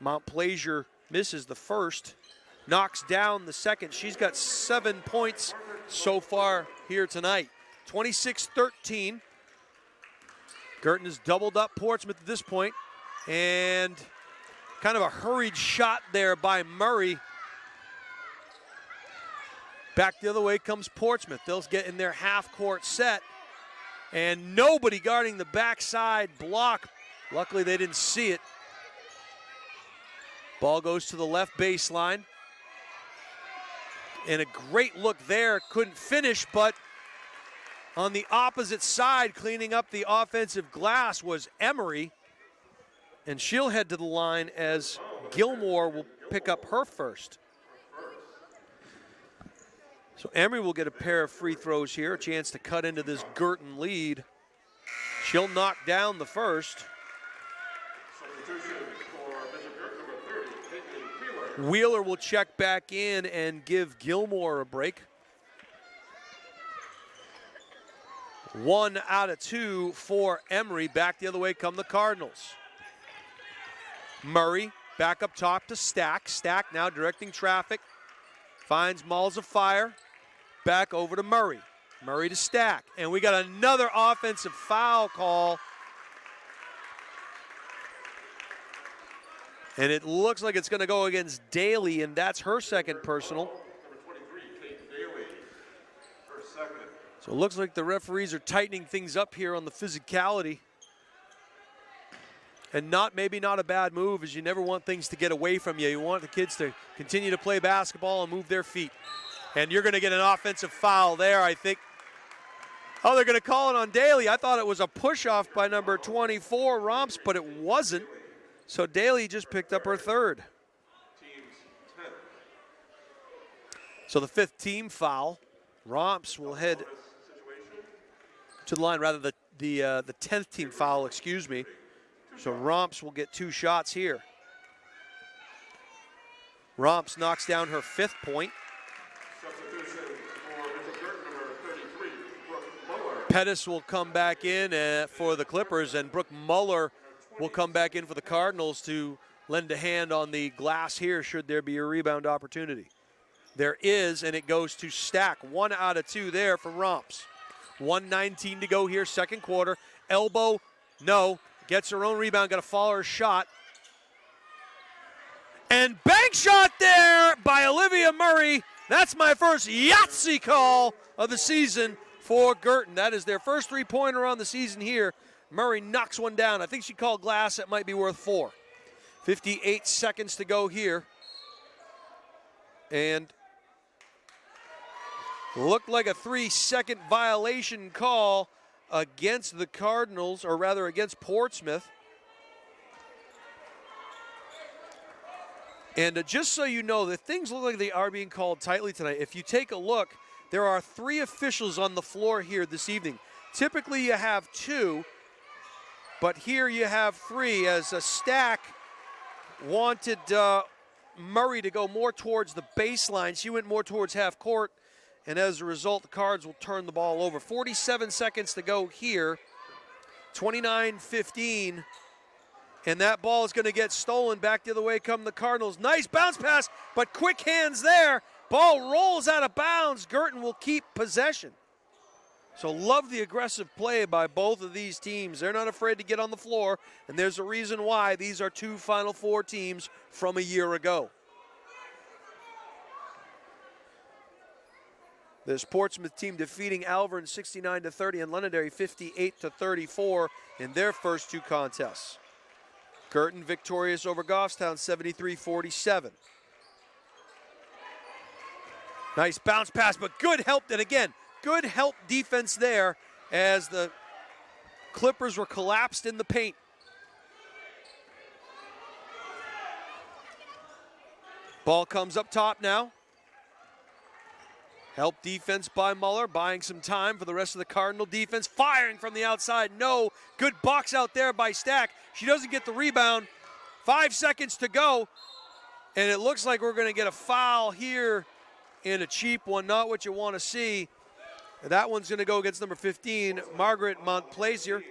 Montplaisir misses the first, knocks down the second. She's got 7 points so far here tonight. 26-13. Guertin has doubled up Portsmouth at this point. And kind of a hurried shot there by Murray. Back the other way comes Portsmouth. They'll get in their half-court set. And nobody guarding the backside block. Luckily, they didn't see it. Ball goes to the left baseline. And a great look there, couldn't finish, but on the opposite side, cleaning up the offensive glass was Emery. And she'll head to the line as Gilmore will pick up her first. So Emery will get a pair of free throws here, a chance to cut into this Guertin lead. She'll knock down the first. Wheeler will check back in and give Gilmore a break. 1 out of 2 for Emery. Back the other way come the Cardinals. Murray back up top to Stack. Stack now directing traffic. Finds Malls of Fire. Back over to Murray. Murray to Stack. And we got another offensive foul call. And it looks like it's going to go against Daly, and that's her second personal. So it looks like the referees are tightening things up here on the physicality. And maybe not a bad move, as you never want things to get away from you. You want the kids to continue to play basketball and move their feet. And you're going to get an offensive foul there, I think. Oh, they're going to call it on Daly. I thought it was a push-off by number 24, Romps, but it wasn't. So Daly just picked up her third. So the 5th team foul. Romps will head to the line, rather the 10th team foul, excuse me. So Romps will get 2 shots here. Romps knocks down her 5th point. Pettis will come back in for the Clippers, and Brooke Muller will come back in for the Cardinals to lend a hand on the glass here should there be a rebound opportunity. There is, and it goes to Stack. 1 out of 2 there for Romps. 1:19 to go here, second quarter. Elbow, no. Gets her own rebound, got to follow her shot. And bank shot there by Olivia Murray. That's my first Yahtzee call of the season for Guertin. That is their first 3-pointer on the season here. Murray knocks one down. I think she called glass. That might be worth 4. 58 seconds to go here. And looked like a 3-second violation call against the Cardinals, or rather against Portsmouth. And just so you know, that things look like they are being called tightly tonight. If you take a look, there are 3 officials on the floor here this evening. Typically you have 2, but here you have 3, as a Stack wanted Murray to go more towards the baseline. She went more towards half court, and as a result, the Cards will turn the ball over. 47 seconds to go here. 29-15. And that ball is going to get stolen. Back the other way come the Cardinals. Nice bounce pass, but quick hands there. Ball rolls out of bounds. Guertin will keep possession. So love the aggressive play by both of these teams. They're not afraid to get on the floor, and there's a reason why. These are 2 Final Four teams from a year ago. This Portsmouth team defeating Alvern 69-30 and Londonderry 58-34 in their first 2 contests. Guertin victorious over Goffstown 73-47. Nice bounce pass, but good help, and again, good help defense there as the Clippers were collapsed in the paint. Ball comes up top now. Help defense by Muller, buying some time for the rest of the Cardinal defense. Firing from the outside, no. Good box out there by Stack. She doesn't get the rebound. 5 seconds to go. And it looks like we're going to get a foul here, in a cheap one, not what you want to see. And that one's going to go against number 15, Margaret Montplaisir.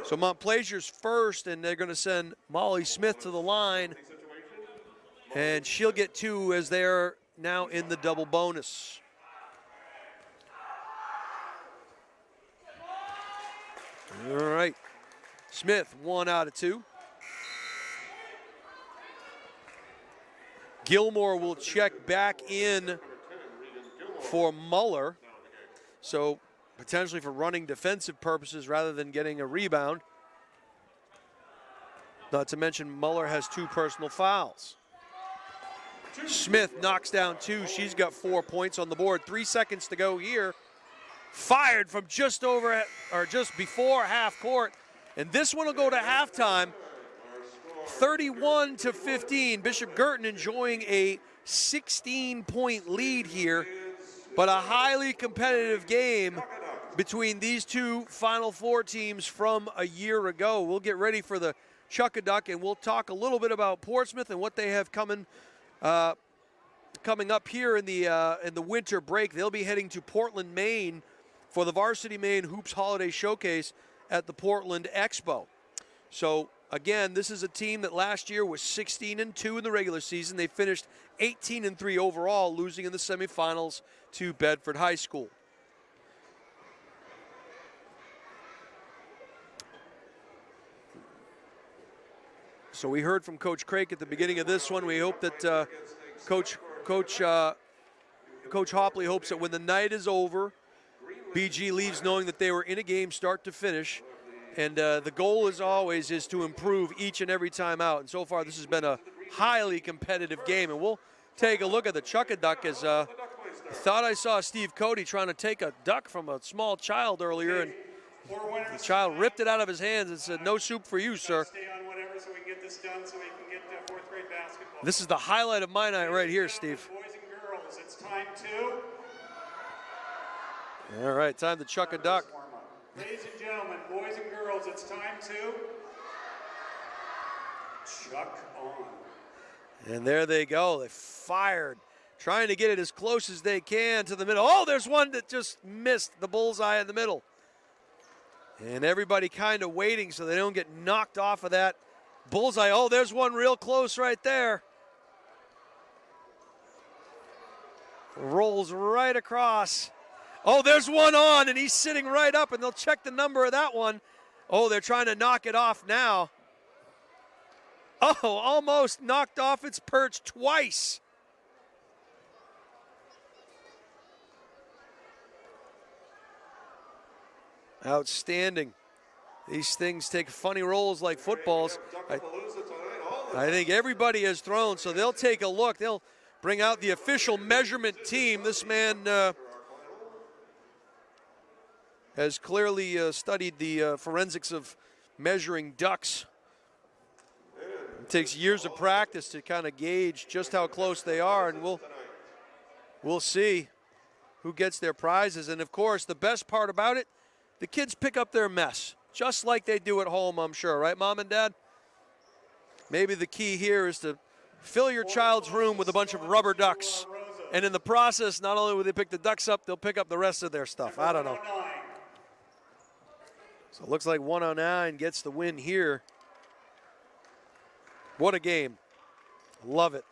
So Montplaisir's first, and they're going to send Molly Smith to the line. And she'll get 2 as they're now in the double bonus. All right. Smith, 1 out of 2. Gilmore will check back in for Muller. So potentially for running defensive purposes rather than getting a rebound. Not to mention Muller has 2 personal fouls. Smith knocks down 2. She's got 4 points on the board. 3 seconds to go here. Fired from just over, or just before half court. And this one will go to halftime. 31-15. Bishop Guertin enjoying a 16-point lead here, but a highly competitive game between these two Final Four teams from a year ago. We'll get ready for the Chuck-a-Duck, and we'll talk a little bit about Portsmouth and what they have coming up here in the winter break. They'll be heading to Portland, Maine for the Varsity Maine Hoops Holiday Showcase at the Portland Expo. So again, this is a team that last year was 16-2 in the regular season. They finished 18-3 overall, losing in the semifinals to Bedford High School. So we heard from Coach Craik at the beginning of this one. We hope that Coach Hopley hopes that when the night is over, BG leaves knowing that they were in a game start to finish. And the goal, as always, is to improve each and every time out. And so far, this has been a highly competitive game. And we'll take a look at the Chuck-a-Duck, as I thought I saw Steve Cody trying to take a duck from a small child earlier, and the child ripped it out of his hands and said, "No soup for you, sir." Stay on whatever so we can get this done so we can get to fourth grade basketball. This is the highlight of my night right here, Steve. Boys and girls, it's time to. All right, time to Chuck-a-Duck. Ladies and gentlemen, boys and girls, it's time to chuck on. And there they go. They fired, trying to get it as close as they can to the middle. Oh, there's one that just missed the bullseye in the middle. And everybody kind of waiting so they don't get knocked off of that bullseye. Oh, there's one real close right there. Rolls right across. Oh, there's one on, and he's sitting right up, and they'll check the number of that one. Oh, they're trying to knock it off now. Oh, almost knocked off its perch twice. Outstanding. These things take funny rolls like footballs. I think everybody has thrown, so they'll take a look. They'll bring out the official measurement team. This man has clearly studied the forensics of measuring ducks. It takes years of practice to kind of gauge just how close they are, and we'll see who gets their prizes. And of course, the best part about it, the kids pick up their mess, just like they do at home, I'm sure, right, Mom and Dad? Maybe the key here is to fill your child's room with a bunch of rubber ducks, and in the process, not only will they pick the ducks up, they'll pick up the rest of their stuff. I don't know. So it looks like 109 gets the win here. What a game. Love it.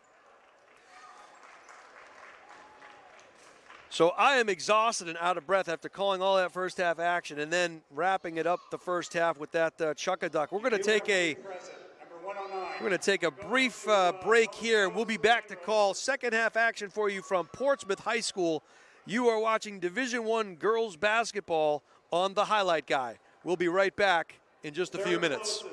So I am exhausted and out of breath after calling all that first half action and then wrapping it up the first half with that Chuck-a-Duck. We're going to take a brief break here. We'll be back to call second half action for you from Portsmouth High School. You are watching Division I girls basketball on the Highlight Guy. We'll be right back in just a few minutes.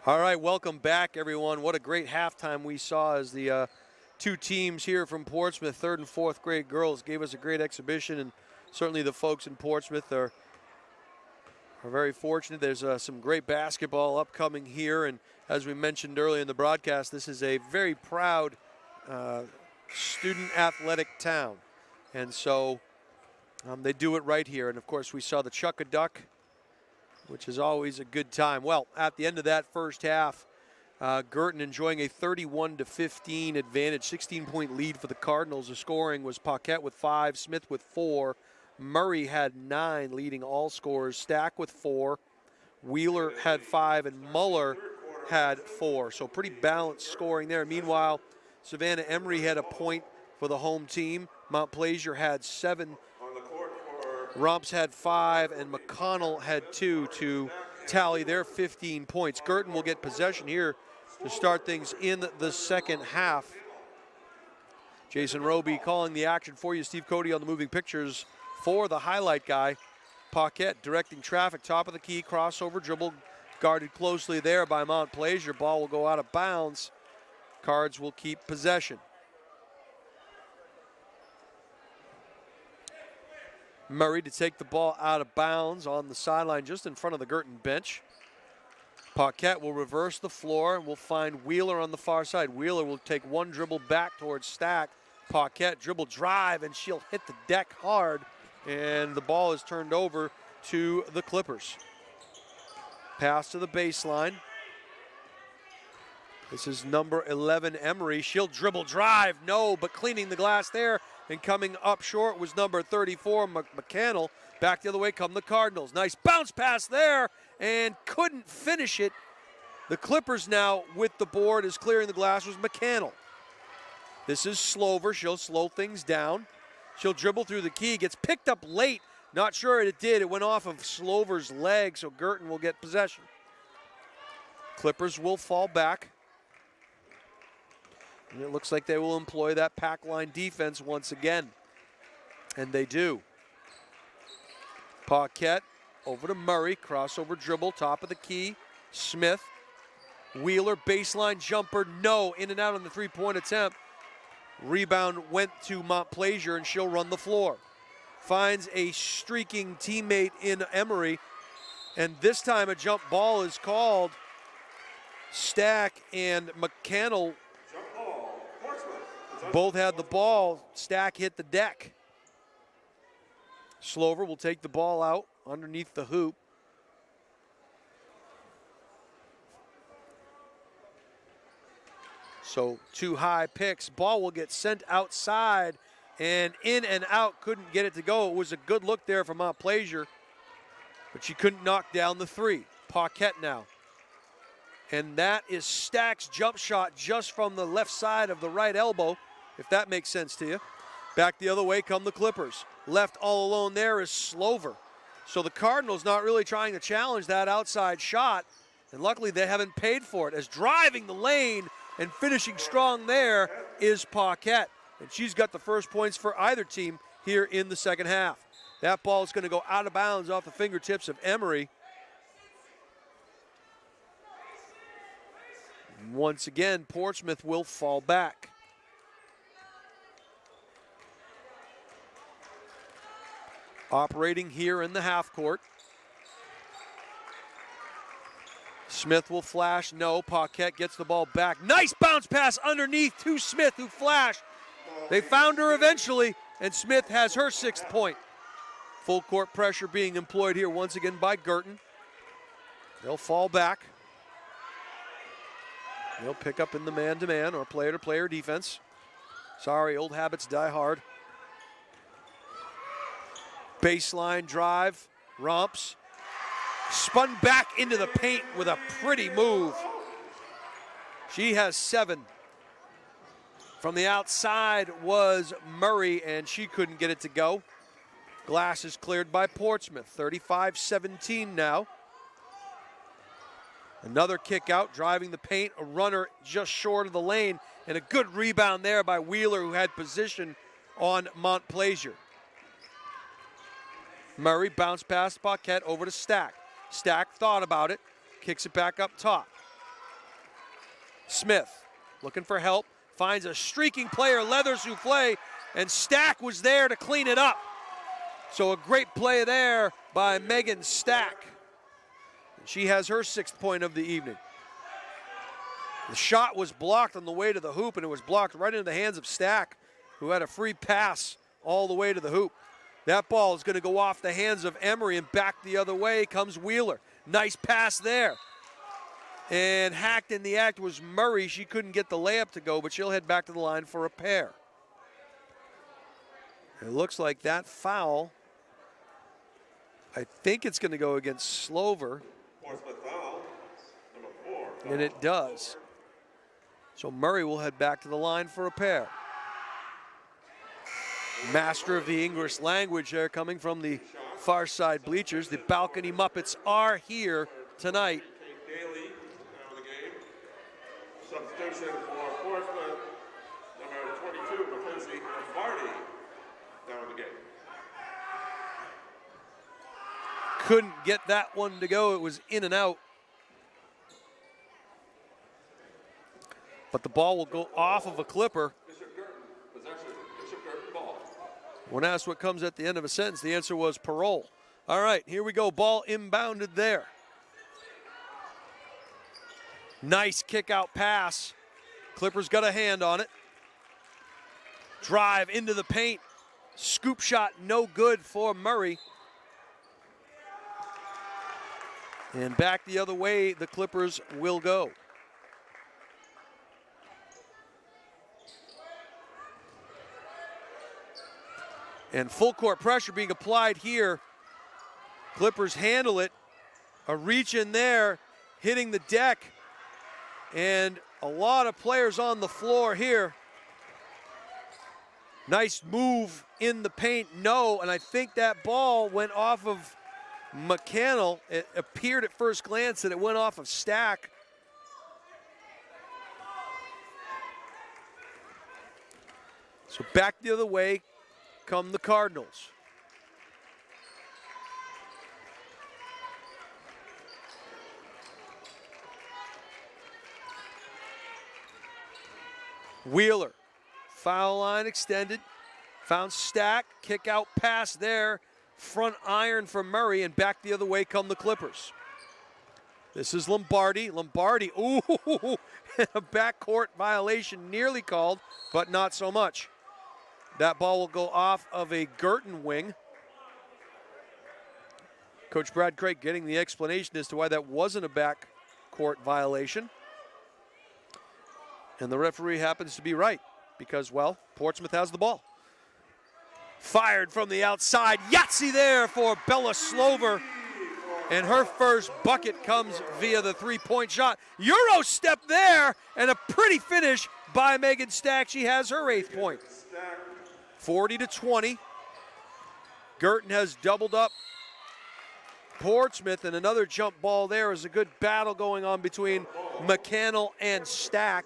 All right, welcome back, everyone. What a great halftime we saw as the two teams here from Portsmouth, 3rd and 4th grade girls, gave us a great exhibition, and certainly the folks in Portsmouth are very fortunate. There's some great basketball upcoming here, and as we mentioned earlier in the broadcast, this is a very proud student athletic town, and so they do it right here. And of course, we saw the Chuck-a-Duck, which is always a good time. Well, at the end of that first half, Guertin enjoying a 31-15 advantage, 16-point lead for the Cardinals. The scoring was Paquette with 5, Smith with 4, Murray had 9, leading all scorers, Stack with 4, Wheeler had 5, and Muller had 4. So pretty balanced scoring there. Meanwhile, Savannah Emery had a point for the home team. Mount Plaisir had 7. Rumps had 5, and McConnell had 2 to tally their 15 points. Guertin will get possession here to start things in the second half. Jason Roby calling the action for you. Steve Cody on the moving pictures for the highlight guy. Paquette directing traffic, top of the key, crossover dribble, guarded closely there by Mount Plaisir. Ball will go out of bounds. Cards will keep possession. Murray to take the ball out of bounds on the sideline just in front of the Guertin bench. Paquette will reverse the floor and will find Wheeler on the far side. Wheeler will take one dribble back towards Stack. Paquette dribble drive, and she'll hit the deck hard, and the ball is turned over to the Clippers. Pass to the baseline. This is number 11, Emery. She'll dribble drive, no, but cleaning the glass there. And coming up short was number 34, McCannell. Back the other way come the Cardinals. Nice bounce pass there, and couldn't finish it. The Clippers now with the board as clearing the glass was McCannell. This is Slover. She'll slow things down. She'll dribble through the key. Gets picked up late. Not sure it did. It went off of Slover's leg, so Guertin will get possession. Clippers will fall back. And it looks like they will employ that pack line defense once again. And they do. Paquette over to Murray. Crossover dribble, top of the key. Smith. Wheeler, baseline jumper. No, in and out on the three-point attempt. Rebound went to Mount Plaisir, and she'll run the floor. Finds a streaking teammate in Emery. And this time a jump ball is called. Stack and McCannell both had the ball. Stack hit the deck. Slover will take the ball out underneath the hoop. So 2 high picks. Ball will get sent outside and in and out. Couldn't get it to go. It was a good look there from Mount Plaisir, but she couldn't knock down the 3. Paquette now. And that is Stack's jump shot just from the left side of the right elbow, if that makes sense to you. Back the other way come the Clippers. Left all alone there is Slover. So the Cardinals not really trying to challenge that outside shot, and luckily they haven't paid for it, as driving the lane and finishing strong there is Paquette. And she's got the first points for either team here in the second half. That ball is going to go out of bounds off the fingertips of Emery. Once again, Portsmouth will fall back. Operating here in the half court. Smith will flash, no. Paquette gets the ball back. Nice bounce pass underneath to Smith, who flashed. They found her eventually, and Smith has her 6th point. Full court pressure being employed here once again by Guertin. They'll fall back. They'll pick up in the man-to-man or player-to-player defense. Sorry, old habits die hard. Baseline drive, romps. Spun back into the paint with a pretty move. She has 7. From the outside was Murray, and she couldn't get it to go. Glass is cleared by Portsmouth, 35-17 now. Another kick out, driving the paint, a runner just short of the lane, and a good rebound there by Wheeler, who had position on Mount Plaisir. Murray bounced past Paquette over to Stack. Stack thought about it, kicks it back up top. Smith looking for help, finds a streaking player, leather souffle, and Stack was there to clean it up. So a great play there by Megan Stack. She has her 6th point of the evening. The shot was blocked on the way to the hoop, and it was blocked right into the hands of Stack, who had a free pass all the way to the hoop. That ball is going to go off the hands of Emery, and back the other way comes Wheeler. Nice pass there. And hacked in the act was Murray. She couldn't get the layup to go, but she'll head back to the line for a pair. It looks like that foul, I think it's going to go against Slover. Portsmouth foul, number 4. And it does. So Murray will head back to the line for a pair. Master of the English language there coming from the far side bleachers. The balcony Muppets are here tonight. Daly out of the game. Substitution for Portsmouth, number 22, Mackenzie Lombardi out of the game. Couldn't get that one to go. It was in and out. But the ball will go off of a Clipper. Bishop Guertin, possession, Bishop Guertin ball. When asked what comes at the end of a sentence, the answer was parole. All right, here we go. Ball inbounded there. Nice kick out pass. Clippers got a hand on it. Drive into the paint. Scoop shot no good for Murray. And back the other way, the Clippers will go. And full court pressure being applied here. Clippers handle it. A reach in there, hitting the deck. And a lot of players on the floor here. Nice move in the paint, no, and I think that ball went off of McCannell. It appeared at first glance that it went off of Stack. So back the other way come the Cardinals. Wheeler, foul line extended, found Stack, kick out pass there, front iron for Murray, and back the other way come the Clippers. This is Lombardi. Lombardi, ooh, a backcourt violation nearly called, but not so much. That ball will go off of a Guertin wing. Coach Brad Craig getting the explanation as to why that wasn't a backcourt violation. And the referee happens to be right because, well, Portsmouth has the ball. Fired from the outside. Yahtzee there for Bella Slover. And her first bucket comes via the three-point shot. Euro step there, and a pretty finish by Megan Stack. She has her 8th point. 40-20. Guertin has doubled up Portsmouth, and another jump ball there is a good battle going on between McCannell and Stack.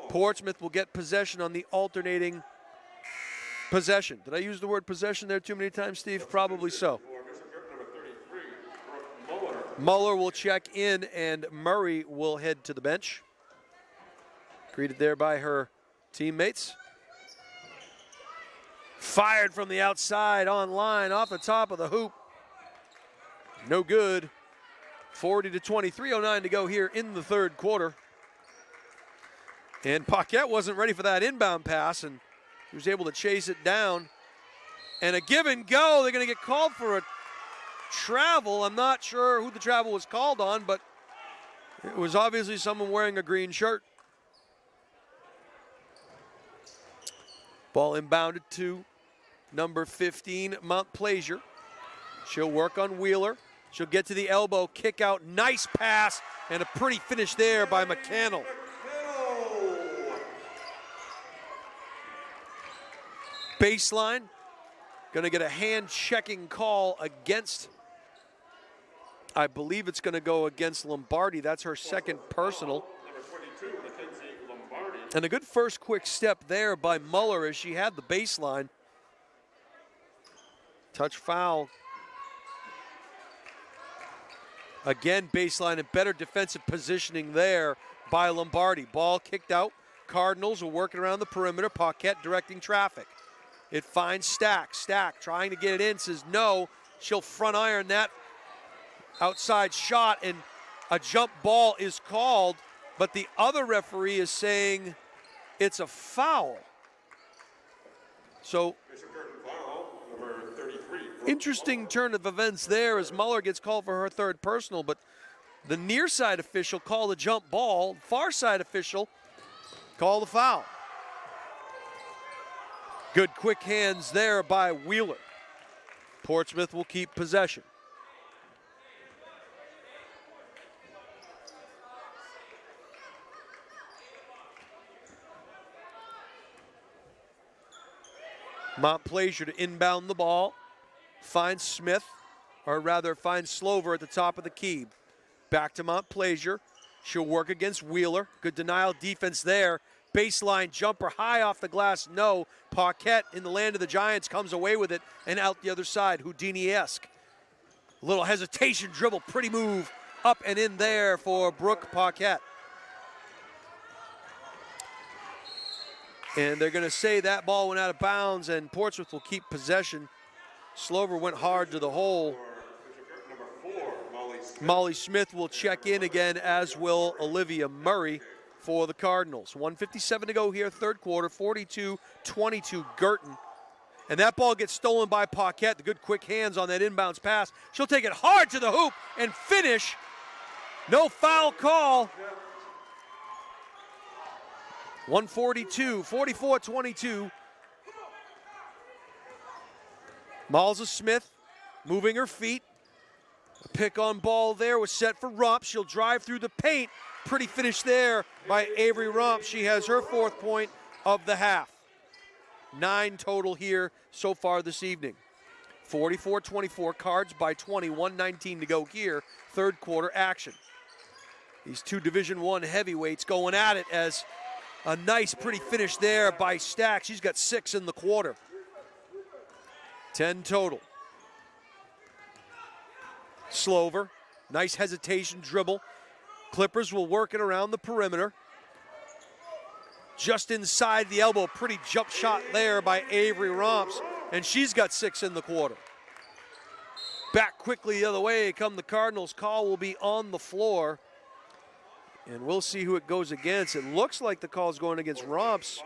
Portsmouth will get possession on the alternating possession. Did I use the word possession there too many times, Steve? Probably so. Muller will check in, and Murray will head to the bench. Greeted there by her teammates. Fired from the outside on line, off the top of the hoop. No good. 40-20, 3:09 to go here in the third quarter. And Paquette wasn't ready for that inbound pass, and he was able to chase it down. And a give and go. They're going to get called for a travel. I'm not sure who the travel was called on, but it was obviously someone wearing a green shirt. Ball inbounded to number 15, Mount Plaisir. She'll work on Wheeler. She'll get to the elbow, kick out, nice pass, and a pretty finish there by McCannell. Baseline, gonna get a hand checking call against, I believe it's gonna go against Lombardi. That's her second personal. And a good first quick step there by Muller as she had the baseline. Touch foul. Again, baseline and better defensive positioning there by Lombardi. Ball kicked out. Cardinals are working around the perimeter. Paquette directing traffic. It finds Stack. Stack trying to get it in, says no. She'll front iron that outside shot, and a jump ball is called, but the other referee is saying it's a foul. So, interesting turn of events there as Muller gets called for her third personal, but the near side official called a jump ball. Far side official called a foul. Good quick hands there by Wheeler. Portsmouth will keep possession. Montplaisir to inbound the ball. Finds Smith, or rather finds Slover at the top of the key. Back to Montplaisir. She'll work against Wheeler. Good denial defense there. Baseline jumper high off the glass, no. Paquette in the land of the Giants comes away with it and out the other side, Houdini-esque. A little hesitation dribble, pretty move up and in there for Brooke Paquette. And they're going to say that ball went out of bounds and Portsmouth will keep possession. Slover went hard to the hole. Molly Smith will check in again, as will Olivia Murray for the Cardinals. 1:57 to go here, third quarter, 42-22 Guertin. And that ball gets stolen by Paquette. The good quick hands on that inbounds pass. She'll take it hard to the hoop and finish. No foul call. 44-22. Malza Smith moving her feet. A pick on ball there was set for Rump. She'll drive through the paint. Pretty finish there by Avery Rump. She has her 4th point of the half. 9 total here so far this evening. 44-24, Cards by 20, 1:19 to go here, third quarter action. These two Division I heavyweights going at it as a nice, pretty finish there by Stack. She's got 6 in the quarter. 10 total. Slover, nice hesitation dribble. Clippers will work it around the perimeter. Just inside the elbow, pretty jump shot there by Avery Romps, and she's got 6 in the quarter. Back quickly the other way come the Cardinals. Call will be on the floor, and we'll see who it goes against. It looks like the call is going against Romps,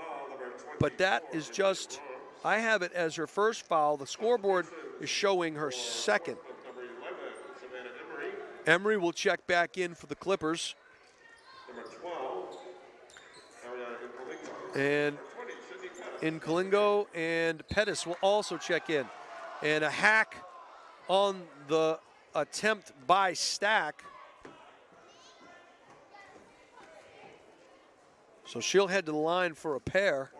but that is just, I have it as her first foul. The scoreboard is showing her second. Emery will check back in for the Clippers. And Incolingo and Pettis will also check in. And a hack on the attempt by Stack. So she'll head to the line for a pair.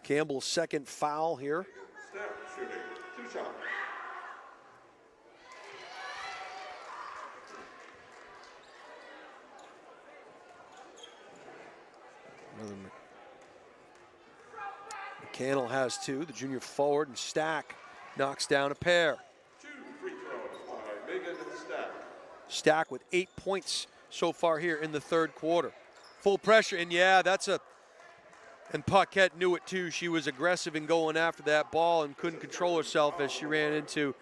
Campbell's second foul here. Stack shooting 2 shots. McCannell has 2, the junior forward, and Stack knocks down a pair. 2 free throws by Megan Stack. Stack with 8 points so far here in the third quarter. Full pressure, and yeah, and Paquette knew it too. She was aggressive in going after that ball and couldn't control herself as she ran into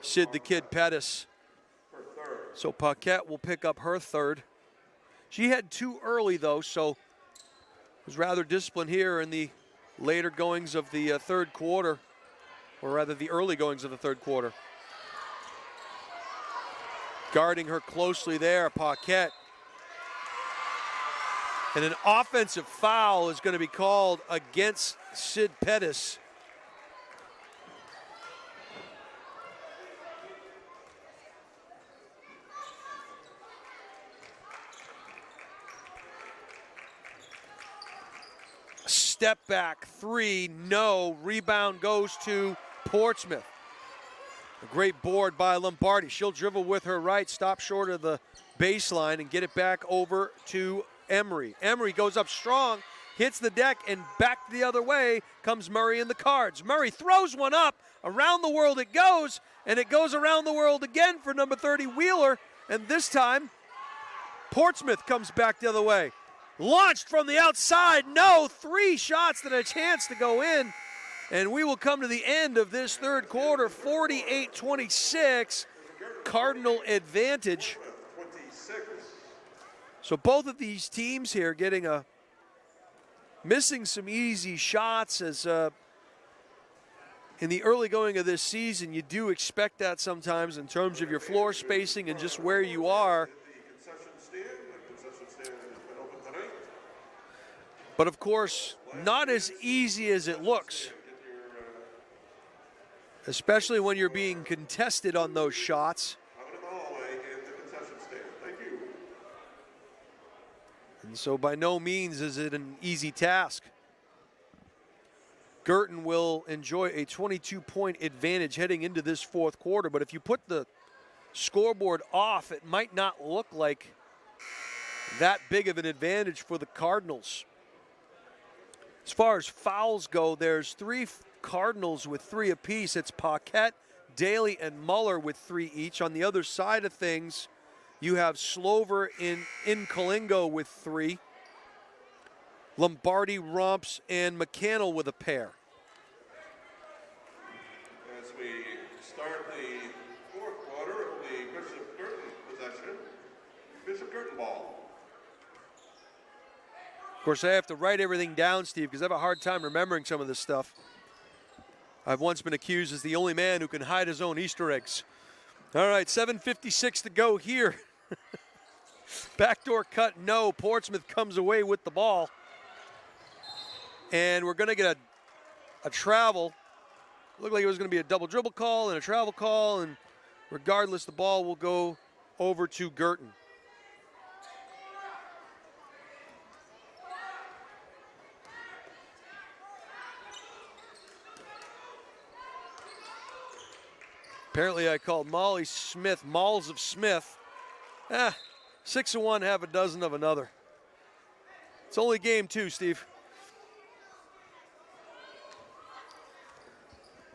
Sid the Kid Pettis. So Paquette will pick up her third. She had 2 early though, so was rather disciplined here in the later goings of the third quarter, or rather the early goings of the third quarter. Guarding her closely there, Paquette. And an offensive foul is going to be called against Sid Pettis. Step back 3, no. Rebound goes to Portsmouth. A great board by Lombardi. She'll dribble with her right, stop short of the baseline, and get it back over to Emery. Emery goes up strong, hits the deck, and back the other way comes Murray and the Cards. Murray throws one up. Around the world it goes, and it goes around the world again for number 30, Wheeler. And this time, Portsmouth comes back the other way. Launched from the outside. No, 3 shots that had a chance to go in. And we will come to the end of this third quarter, 48-26, Cardinal advantage. So both of these teams here getting missing some easy shots as in the early going of this season, you do expect that sometimes in terms of your floor spacing and just where you are. But of course, not as easy as it looks, especially when you're being contested on those shots. And so by no means is it an easy task. Guertin will enjoy a 22-point advantage heading into this fourth quarter, but if you put the scoreboard off, it might not look like that big of an advantage for the Cardinals. As far as fouls go, there's 3 Cardinals with 3 apiece. It's Paquette, Daly, and Muller with 3 each. On the other side of things, you have Slover in Kalingo with 3. Lombardi, Romps, and McCannell with a pair. As we start the fourth quarter of the Bishop Guertin possession, Bishop Guertin ball. Of course, I have to write everything down, Steve, because I have a hard time remembering some of this stuff. I've once been accused as the only man who can hide his own Easter eggs. All right, 7:56 to go here. Backdoor cut, no. Portsmouth comes away with the ball. And we're going to get a travel. Looked like it was going to be a double dribble call and a travel call, and regardless, the ball will go over to Guertin. Apparently I called Molly Smith Malls of Smith. 6 of one, half a dozen of another. It's only game 2, Steve.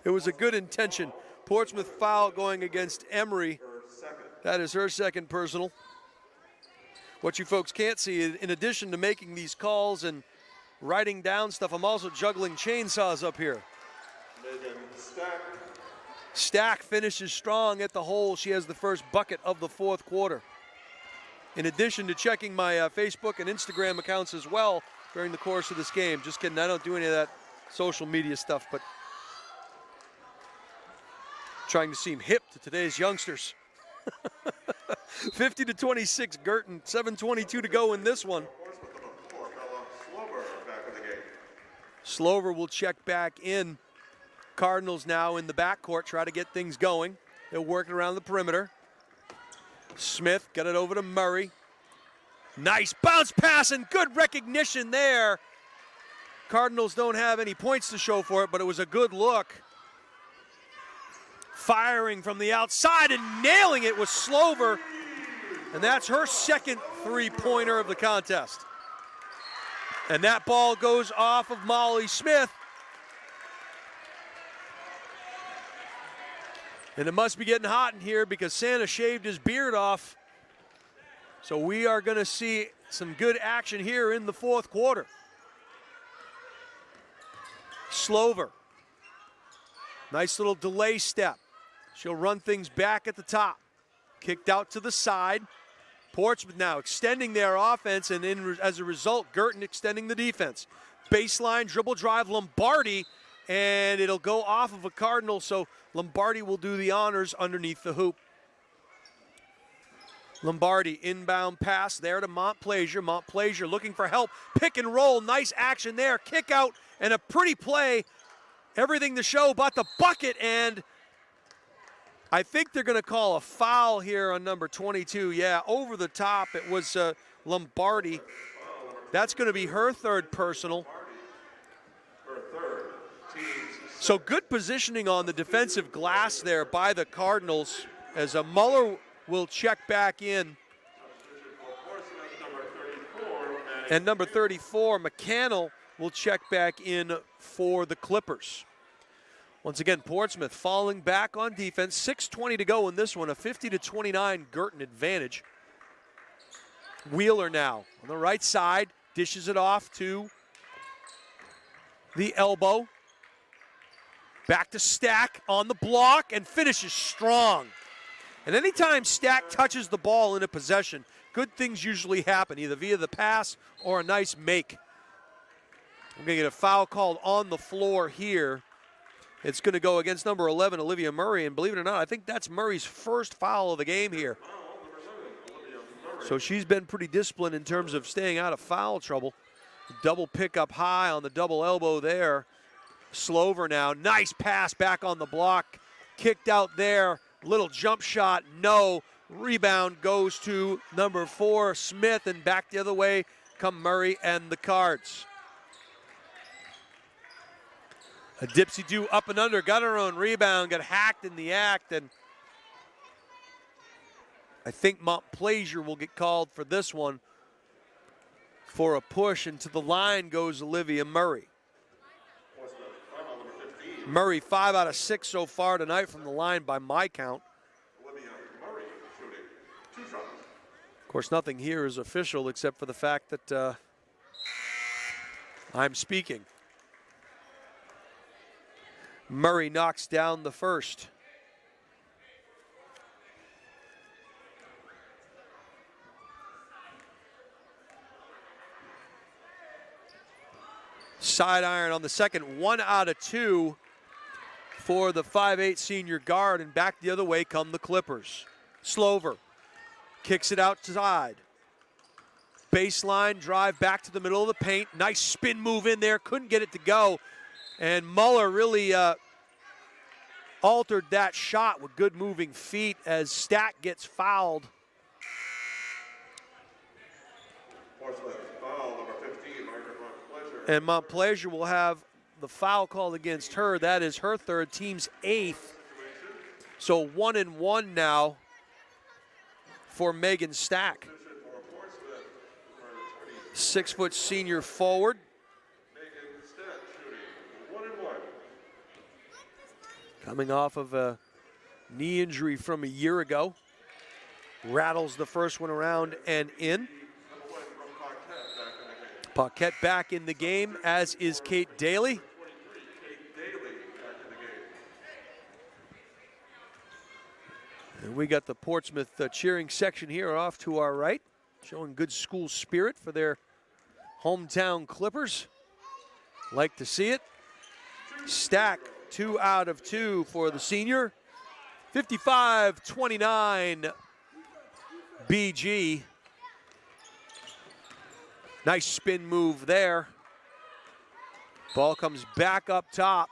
It was a good intention. Portsmouth foul going against Emery. That is her second personal. What you folks can't see, in addition to making these calls and writing down stuff, I'm also juggling chainsaws up here. Stack finishes strong at the hole. She has the first bucket of the fourth quarter. In addition to checking my Facebook and Instagram accounts as well during the course of this game. Just kidding, I don't do any of that social media stuff, but trying to seem hip to today's youngsters. 50-26 Guertin, 7:22 to go in this one. Slover will check back in. Cardinals now in the backcourt, try to get things going. They're working around the perimeter. Smith got it over to Murray. Nice bounce pass and good recognition there. Cardinals don't have any points to show for it, but it was a good look. Firing from the outside and nailing it was Slover. And that's her second three-pointer of the contest. And that ball goes off of Molly Smith. And it must be getting hot in here because Santa shaved his beard off. So we are going to see some good action here in the fourth quarter. Slover. Nice little delay step. She'll run things back at the top. Kicked out to the side. Portsmouth now extending their offense, and as a result, Guertin extending the defense. Baseline, dribble drive, Lombardi, and it'll go off of a Cardinal, so Lombardi will do the honors underneath the hoop. Lombardi, inbound pass there to Montplaisir. Montplaisir looking for help. Pick and roll, nice action there. Kick out and a pretty play. Everything to show but the bucket, and I think they're going to call a foul here on number 22. Yeah, over the top. It was Lombardi. That's going to be her third personal. So good positioning on the defensive glass there by the Cardinals as Muller will check back in. And number 34, McCannell, will check back in for the Clippers. Once again, Portsmouth falling back on defense. 6:20 to go in this one, a 50-29 Guertin advantage. Wheeler now on the right side, dishes it off to the elbow. Back to Stack on the block and finishes strong. And anytime Stack touches the ball in a possession, good things usually happen, either via the pass or a nice make. We're going to get a foul called on the floor here. It's going to go against number 11, Olivia Murray, and believe it or not, I think that's Murray's first foul of the game here. So she's been pretty disciplined in terms of staying out of foul trouble. Double pick up high on the double elbow there. Slover now, nice pass back on the block. Kicked out there, little jump shot, no. Rebound goes to number 4, Smith, and back the other way come Murray and the Cards. A dipsy-do up and under, got her own rebound, got hacked in the act, and I think Montplaisir will get called for this one for a push, and to the line goes Olivia Murray. Murray 5 out of 6 so far tonight from the line by my count. Of course, nothing here is official except for the fact that I'm speaking. Murray knocks down the first. Side iron on the second, 1 out of 2 for the 5'8" senior guard, and back the other way come the Clippers. Slover kicks it outside. Baseline drive back to the middle of the paint. Nice spin move in there, couldn't get it to go. And Muller really altered that shot with good moving feet as Stack gets fouled. And Montplaisir will have the foul called against her. That is her third, team's 8th. So 1-1 now for Megan Stack. 6-foot senior forward. Coming off of a knee injury from a year ago. Rattles the first one around and in. Paquette back in the game, as is Kate Daly. And we got the Portsmouth cheering section here off to our right, showing good school spirit for their hometown Clippers. Like to see it. Stack, 2 out of 2 for the senior. 55-29 BG. Nice spin move there. Ball comes back up top.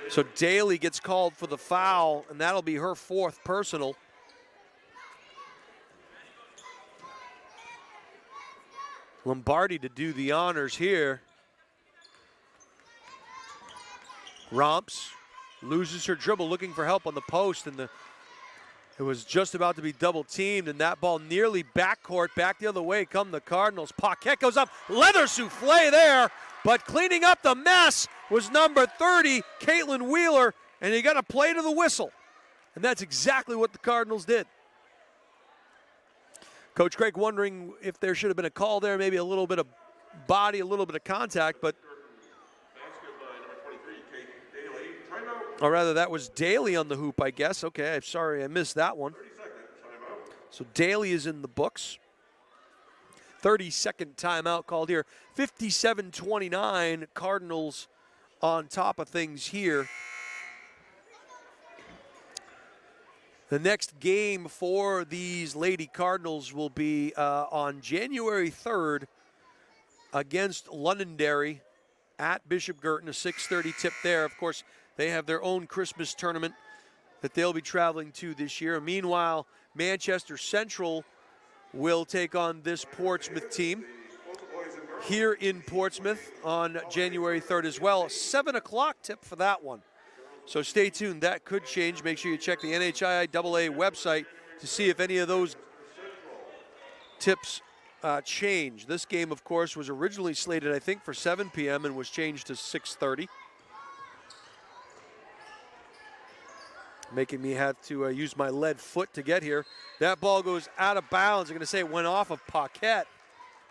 So Daly gets called for the foul, and that'll be her 4th personal. Lombardi to do the honors here. Romps, loses her dribble, looking for help on the post, and it was just about to be double teamed, and that ball nearly backcourt. Back the other way come the Cardinals. Paquette goes up, leather souffle there, but cleaning up the mess was number 30, Caitlin Wheeler, and he got a play to the whistle. And that's exactly what the Cardinals did. Coach Craig wondering if there should have been a call there, maybe a little bit of body, a little bit of contact, but or rather, that was Daly on the hoop, I guess. Okay, I'm sorry I missed that one. So Daly is in the books. 30-second timeout called here. 57-29, Cardinals on top of things here. The next game for these Lady Cardinals will be on January 3rd against Londonderry at Bishop Guertin, a 6:30 tip there. Of course, they have their own Christmas tournament that they'll be traveling to this year. Meanwhile, Manchester Central will take on this Portsmouth team here in Portsmouth on January 3rd as well. 7 o'clock tip for that one. So stay tuned. That could change. Make sure you check the NHIAA website to see if any of those tips change. This game, of course, was originally slated, I think, for 7 p.m. and was changed to 6:30. Making me have to use my lead foot to get here. That ball goes out of bounds. I'm going to say it went off of Paquette.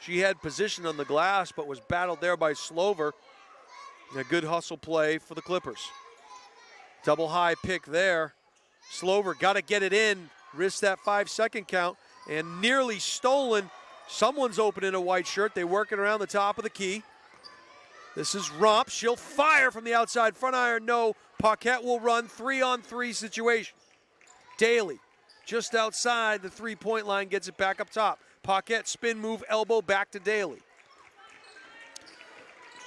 She had position on the glass, but was battled there by Slover. A good hustle play for the Clippers. Double high pick there. Slover got to get it in, risk that 5-second count, and nearly stolen. Someone's open in a white shirt. They working around the top of the key. This is Romp. She'll fire from the outside. Front iron, no. Paquette will run 3-on-3 situation. Daly just outside the three-point line, gets it back up top. Paquette spin move, elbow back to Daly.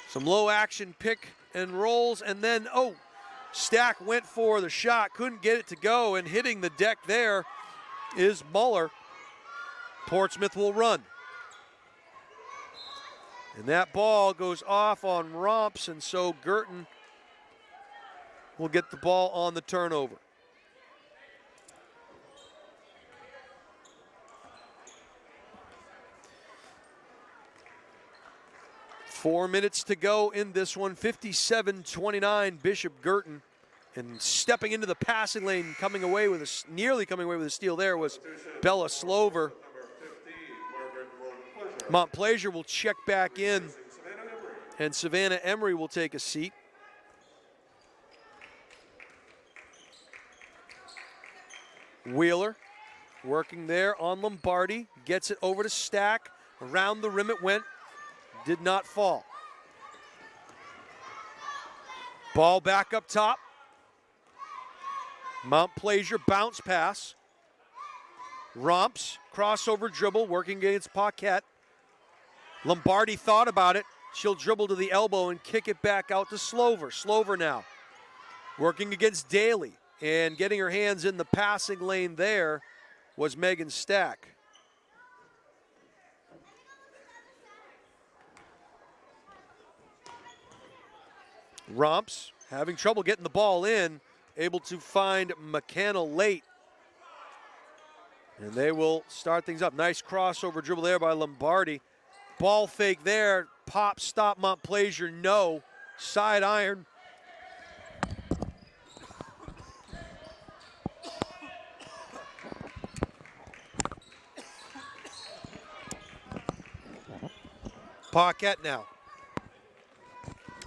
Some low action pick and rolls, and then, Stack went for the shot, couldn't get it to go, and hitting the deck there is Muller. Portsmouth will run. And that ball goes off on Romps, and so Guertin will get the ball on the turnover. Four minutes to go in this one, 57-29, Bishop Guertin. And stepping into the passing lane, nearly coming away with a steal there was Bella Slover. Montplaisir will check back in, and Savannah Emery will take a seat. Wheeler working there on Lombardi, gets it over to Stack. Around the rim it went, did not fall. Ball back up top. Montplaisir bounce pass. Romps, crossover dribble, working against Paquette. Lombardi thought about it. She'll dribble to the elbow and kick it back out to Slover. Slover now working against Daly, and getting her hands in the passing lane there was Megan Stack. Romps having trouble getting the ball in, able to find McCannell late. And they will start things up. Nice crossover dribble there by Lombardi. Ball fake there, pop, stop, Montplaisir, no. Side iron. Paquette now.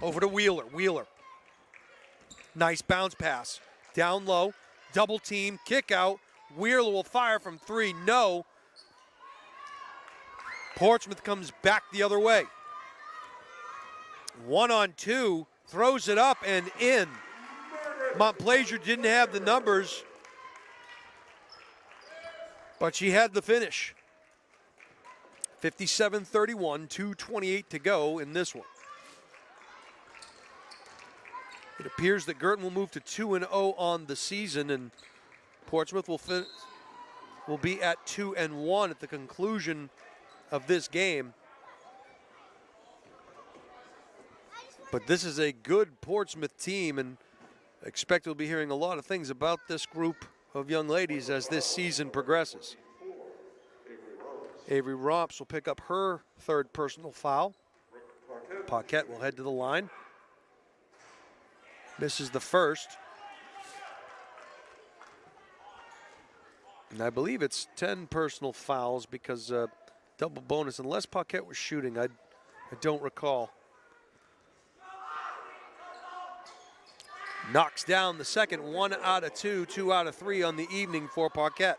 Over to Wheeler. Wheeler. Nice bounce pass. Down low. Double team. Kick out. Wheeler will fire from three. No. Portsmouth comes back the other way. 1-on-2. Throws it up and in. Montplaisir didn't have the numbers, but she had the finish. 57-31, 2:28 to go in this one. It appears that Guertin will move to 2-0 on the season, and Portsmouth will be at 2-1 at the conclusion of this game. But this is a good Portsmouth team, and I expect we'll be hearing a lot of things about this group of young ladies as this season progresses. Avery Romps will pick up her third personal foul. Paquette will head to the line. Misses the first. And I believe it's 10 personal fouls because double bonus, unless Paquette was shooting. I don't recall. Knocks down the second, 1 out of 2, 2 out of 3 on the evening for Paquette.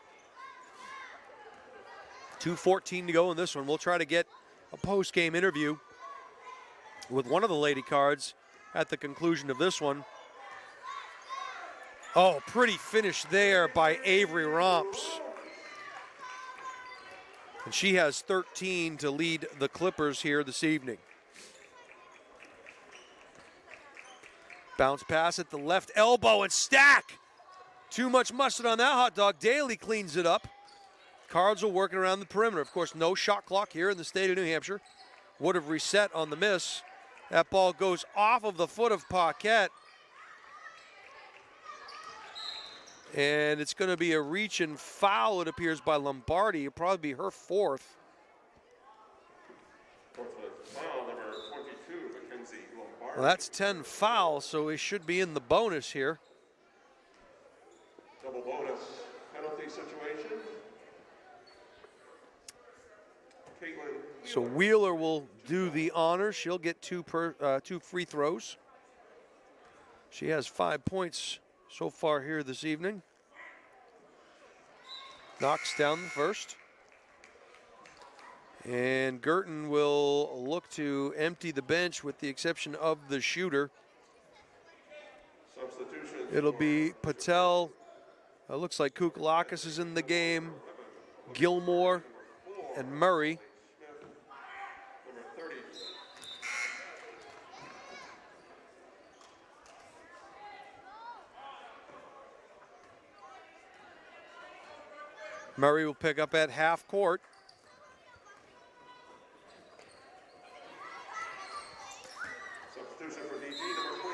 2:14 to go in this one. We'll try to get a post-game interview with one of the Lady Cards at the conclusion of this one. Oh, pretty finish there by Avery Romps. And she has 13 to lead the Clippers here this evening. Bounce pass at the left elbow and Stack. Too much mustard on that hot dog. Daly cleans it up. Cards will work around the perimeter. Of course, no shot clock here in the state of New Hampshire. Would have reset on the miss. That ball goes off of the foot of Paquette. And it's going to be a reach and foul, it appears, by Lombardi. It'll probably be her fourth. Foul number 22, Mackenzie Lombardi. Well, that's 10 fouls, so he should be in the bonus here. Double bonus penalty situation. Caitlin So Wheeler will do the honors. She'll get two free throws. She has 5 points so far here this evening. Knocks down the first. And Guertin will look to empty the bench with the exception of the shooter. substitution. It'll be Patel. Looks like Koukalakis is in the game. Gilmore and Murray. Number 30. Murray will pick up at half court. Substitution for DG number 25.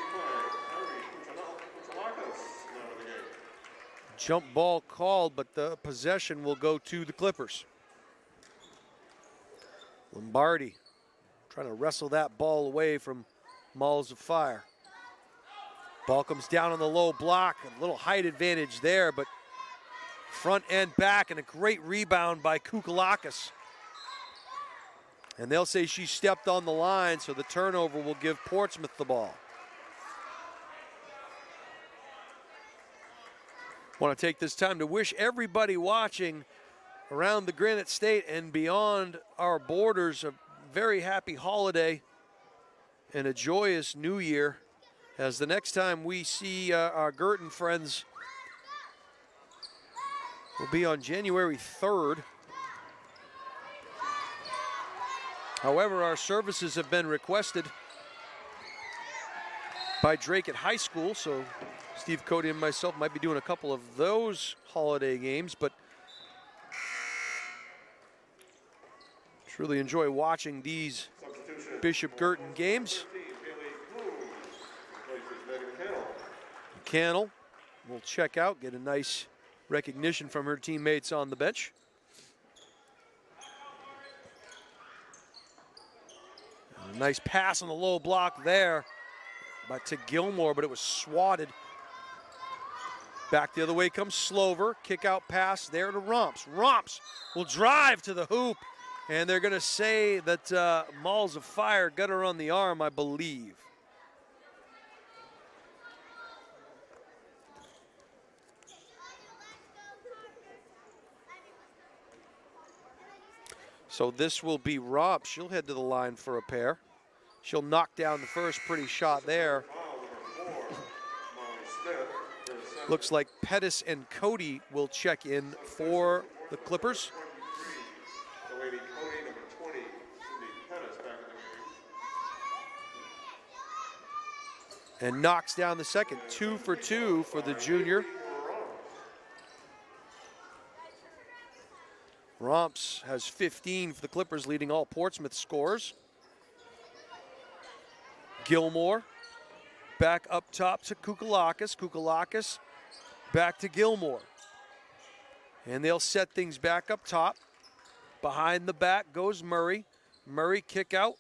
Harry Koukalakis now in the game. Jump ball called, but the possession will go to the Clippers. Lombardi trying to wrestle that ball away from Malls of Fire. Ball comes down on the low block, a little height advantage there, but front and back, and a great rebound by Koukalakis. And they'll say she stepped on the line, so the turnover will give Portsmouth the ball. Want to take this time to wish everybody watching around the Granite State and beyond our borders a very happy holiday and a joyous new year, as the next time we see our Guertin friends will be on January 3rd. However, our services have been requested by Drake at High School, so Steve Cody and myself might be doing a couple of those holiday games, but truly enjoy watching these Bishop Guertin games. McCannell will check out, get a nice recognition from her teammates on the bench. A nice pass on the low block there to Gilmore, but it was swatted. Back the other way comes Slover. Kick out pass there to Romps. Romps will drive to the hoop, and they're going to say that Malls of Fire got her on the arm, I believe. So this will be Romps. She'll head to the line for a pair. She'll knock down the first pretty shot there. Looks like Pettis and Cody will check in for the Clippers. And knocks down the second. 2 for 2 for the junior. Romps has 15 for the Clippers, leading all Portsmouth scores. Gilmore back up top to Koukalakis. Koukalakis back to Gilmore. And they'll set things back up top. Behind the back goes Murray. Murray kick out.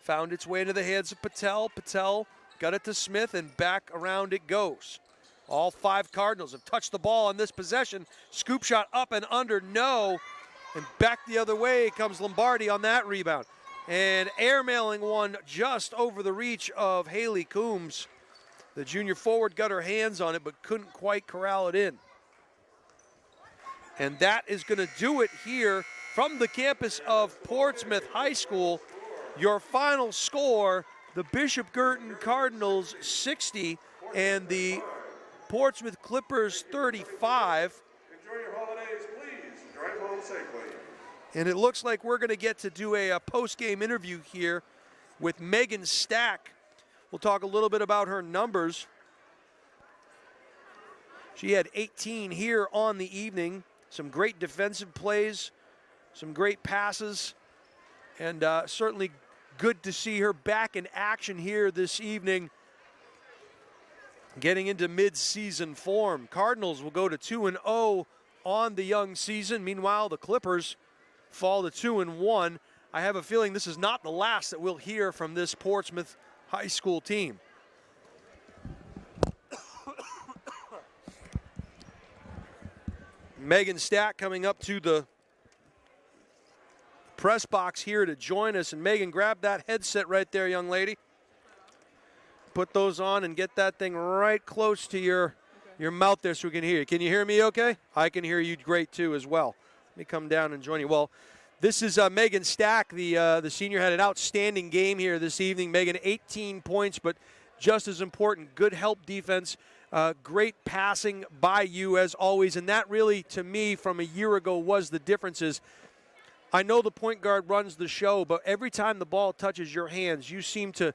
Found its way into the hands of Patel. Patel got it to Smith, and back around it goes. All 5 Cardinals have touched the ball on this possession. Scoop shot up and under, no. And back the other way comes Lombardi on that rebound. And airmailing one just over the reach of Haley Coombs. The junior forward got her hands on it, but couldn't quite corral it in. And that is going to do it here from the campus of Portsmouth High School. Your final score, the Bishop Guertin Cardinals 60 and the Portsmouth Clippers 35. Enjoy your holidays, please. Drive home safely. And it looks like we're going to get to do a post-game interview here with Megan Stack. We'll talk a little bit about her numbers. She had 18 here on the evening. Some great defensive plays, some great passes, and certainly good to see her back in action here this evening getting into mid-season form. Cardinals will go to 2-0 on the young season. Meanwhile, the Clippers fall to 2-1. I have a feeling this is not the last that we'll hear from this Portsmouth high school team. Megan Stack coming up to the press box here to join us. And Megan, grab that headset right there, young lady. Put those on and get that thing right close to your mouth there so we can hear you. Can you hear me okay? I can hear you great too as well. Let me come down and join you. Well, this is Megan Stack, the senior, had an outstanding game here this evening. Megan, 18 points, but just as important, good help defense, great passing by you as always. And that really, to me, from a year ago was the differences. I know the point guard runs the show, but every time the ball touches your hands, you seem to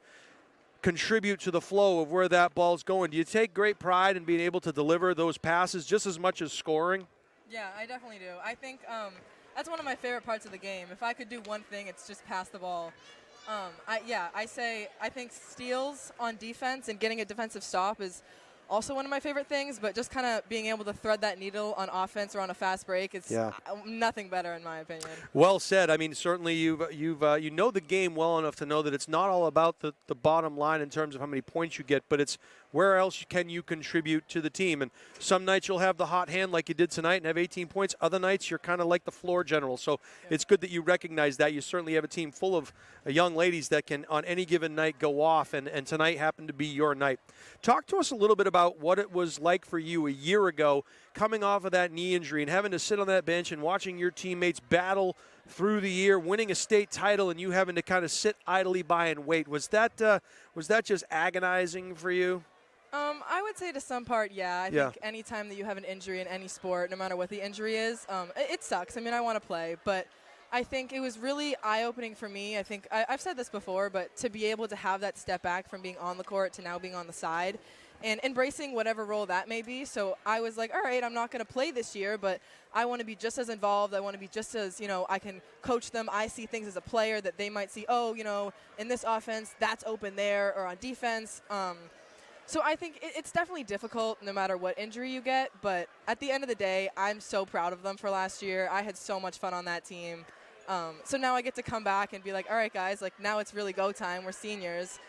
contribute to the flow of where that ball's going. Do you take great pride in being able to deliver those passes just as much as scoring? Yeah, I definitely do. I think that's one of my favorite parts of the game. If I could do one thing, it's just pass the ball. I think steals on defense and getting a defensive stop is also one of my favorite things, but just kind of being able to thread that needle on offense or on a fast break, it's nothing better in my opinion. Well said. I mean, certainly you know the game well enough to know that it's not all about the bottom line in terms of how many points you get, but it's where else can you contribute to the team. And some nights you'll have the hot hand like you did tonight and have 18 points. Other nights you're kind of like the floor general. So it's good that you recognize that. You certainly have a team full of young ladies that can on any given night go off, and tonight happened to be your night. Talk to us a little bit about what it was like for you a year ago, coming off of that knee injury and having to sit on that bench and watching your teammates battle through the year, winning a state title, and you having to kind of sit idly by and wait. Was that just agonizing for you? I would say to some part, yeah. I think any time that you have an injury in any sport, no matter what the injury is, it sucks. I mean, I want to play, but I think it was really eye-opening for me. I think I've said this before, but to be able to have that step back from being on the court to now being on the side and embracing whatever role that may be. So I was like, all right, I'm not going to play this year, but I want to be just as involved. I want to be just as, I can coach them. I see things as a player that they might see, in this offense, that's open there, or on defense. So I think it's definitely difficult no matter what injury you get, but at the end of the day, I'm so proud of them for last year. I had so much fun on that team. So now I get to come back and be like, all right, guys, like now it's really go time. We're seniors.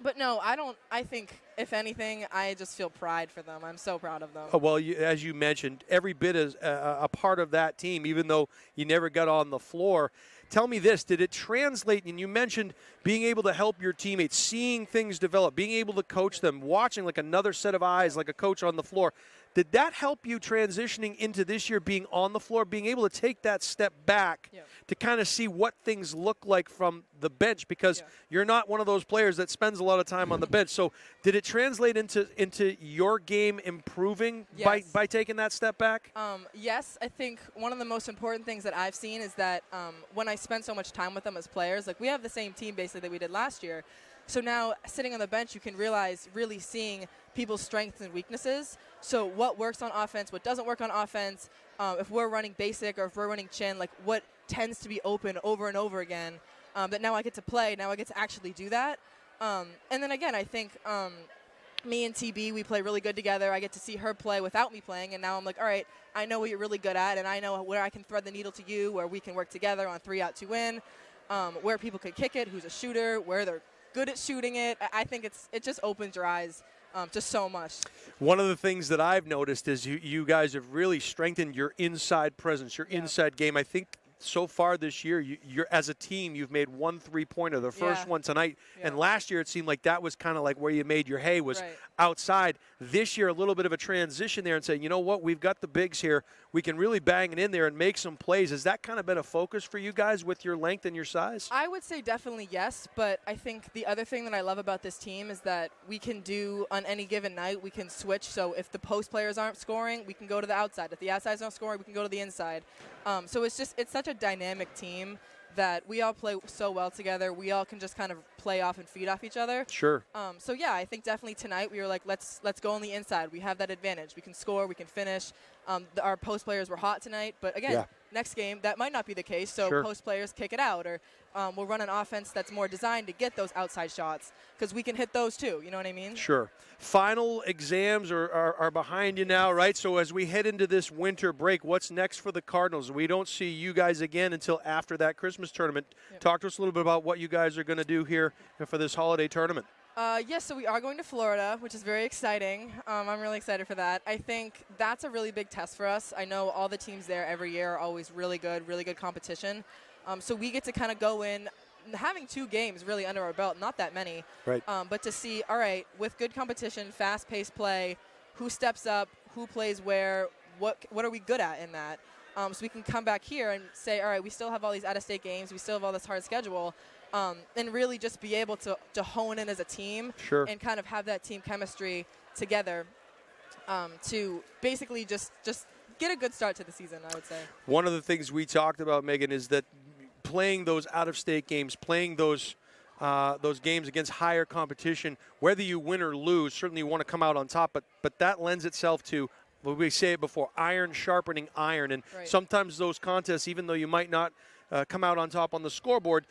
But no, I don't. I think, if anything, I just feel pride for them. I'm so proud of them. Well, as you mentioned, every bit is a part of that team, even though you never got on the floor. Tell me this, did it translate, and you mentioned being able to help your teammates, seeing things develop, being able to coach them, watching like another set of eyes like a coach on the floor. Did that help you transitioning into this year, being on the floor, being able to take that step back to kind of see what things look like from the bench? Because you're not one of those players that spends a lot of time on the bench. So did it translate into your game improving by taking that step back? Yes. I think one of the most important things that I've seen is that when I spend so much time with them as players, like we have the same team basically that we did last year. So now sitting on the bench, you can realize really seeing people's strengths and weaknesses. So what works on offense, what doesn't work on offense, if we're running basic or if we're running chin, like what tends to be open over and over again, that now I get to play, now I get to actually do that. And then again, I think me and TB, we play really good together. I get to see her play without me playing, and now I'm like, all right, I know what you're really good at, and I know where I can thread the needle to you, where we can work together on 3-out, 2-in, where people could kick it, who's a shooter, where they're good at shooting it. I think it just opens your eyes just so much. One of the things that I've noticed is you guys have really strengthened your inside presence, your inside game. I think so far this year, you're as a team, you've made 1 3-pointer. The first one tonight, and last year it seemed like that was kind of like where you made your hay was outside. This year, a little bit of a transition there and saying, you know what, we've got the bigs here. We can really bang it in there and make some plays. Has that kind of been a focus for you guys with your length and your size? I would say definitely yes, but I think the other thing that I love about this team is that we can do on any given night, we can switch. So if the post players aren't scoring, we can go to the outside. If the outside's not scoring, we can go to the inside. So it's such a dynamic team that we all play so well together. We all can just kind of play off and feed off each other. Sure. So yeah, I think definitely tonight we were like, let's go on the inside. We have that advantage. We can score, we can finish. Our post players were hot tonight, but again, next game, that might not be the case, so post players kick it out, or we'll run an offense that's more designed to get those outside shots, because we can hit those too, you know what I mean? Sure. Final exams are behind you now, right? So as we head into this winter break, what's next for the Cardinals? We don't see you guys again until after that Christmas tournament. Talk to us a little bit about what you guys are going to do here for this holiday tournament. Yes, so we are going to Florida, which is very exciting. I'm really excited for that. I think that's a really big test for us. I know all the teams there every year are always really good competition. So we get to kind of go in having 2 games really under our belt, not that many. Right. But to see, all right, with good competition, fast-paced play, who steps up, who plays where, what are we good at in that? So we can come back here and say, all right, we still have all these out-of-state games, we still have all this hard schedule, and really just be able to hone in as a team and kind of have that team chemistry together to basically just get a good start to the season, I would say. One of the things we talked about, Megan, is that playing those out-of-state games, playing those games against higher competition, whether you win or lose, certainly you want to come out on top, but that lends itself to, well, we say it before, iron sharpening iron. And sometimes those contests, even though you might not come out on top on the scoreboard,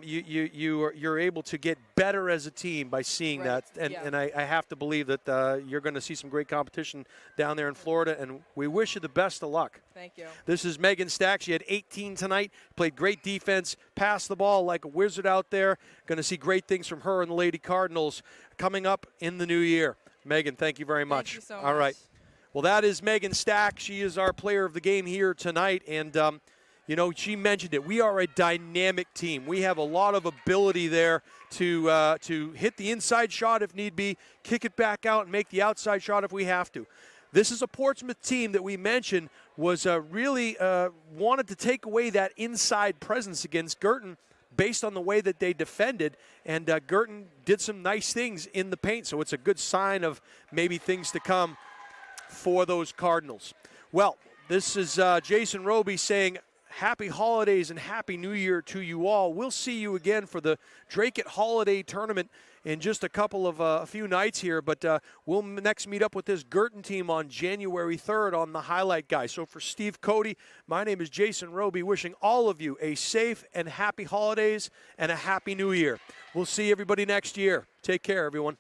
you're able to get better as a team by seeing that. And I have to believe that you're going to see some great competition down there in Florida, and we wish you the best of luck. Thank you. This is Megan Stack. She had 18 tonight, played great defense, passed the ball like a wizard out there. Going to see great things from her and the Lady Cardinals coming up in the new year. Megan, thank you very much. Thank you so much. All right. Well, that is Megan Stack. She is our player of the game here tonight, and you know, she mentioned it. We are a dynamic team. We have a lot of ability there to hit the inside shot if need be, kick it back out, and make the outside shot if we have to. This is a Portsmouth team that we mentioned was really wanted to take away that inside presence against Guertin based on the way that they defended, and Guertin did some nice things in the paint, so it's a good sign of maybe things to come for those Cardinals. Well, this is Jason Roby saying, Happy holidays and Happy New Year to you all. We'll see you again for the Drake It Holiday Tournament in just a few nights here, but we'll next meet up with this Guertin team on January 3rd on the Highlight Guy. So for Steve Cody, my name is Jason Roby, wishing all of you a safe and happy holidays and a Happy New Year. We'll see everybody next year. Take care, everyone.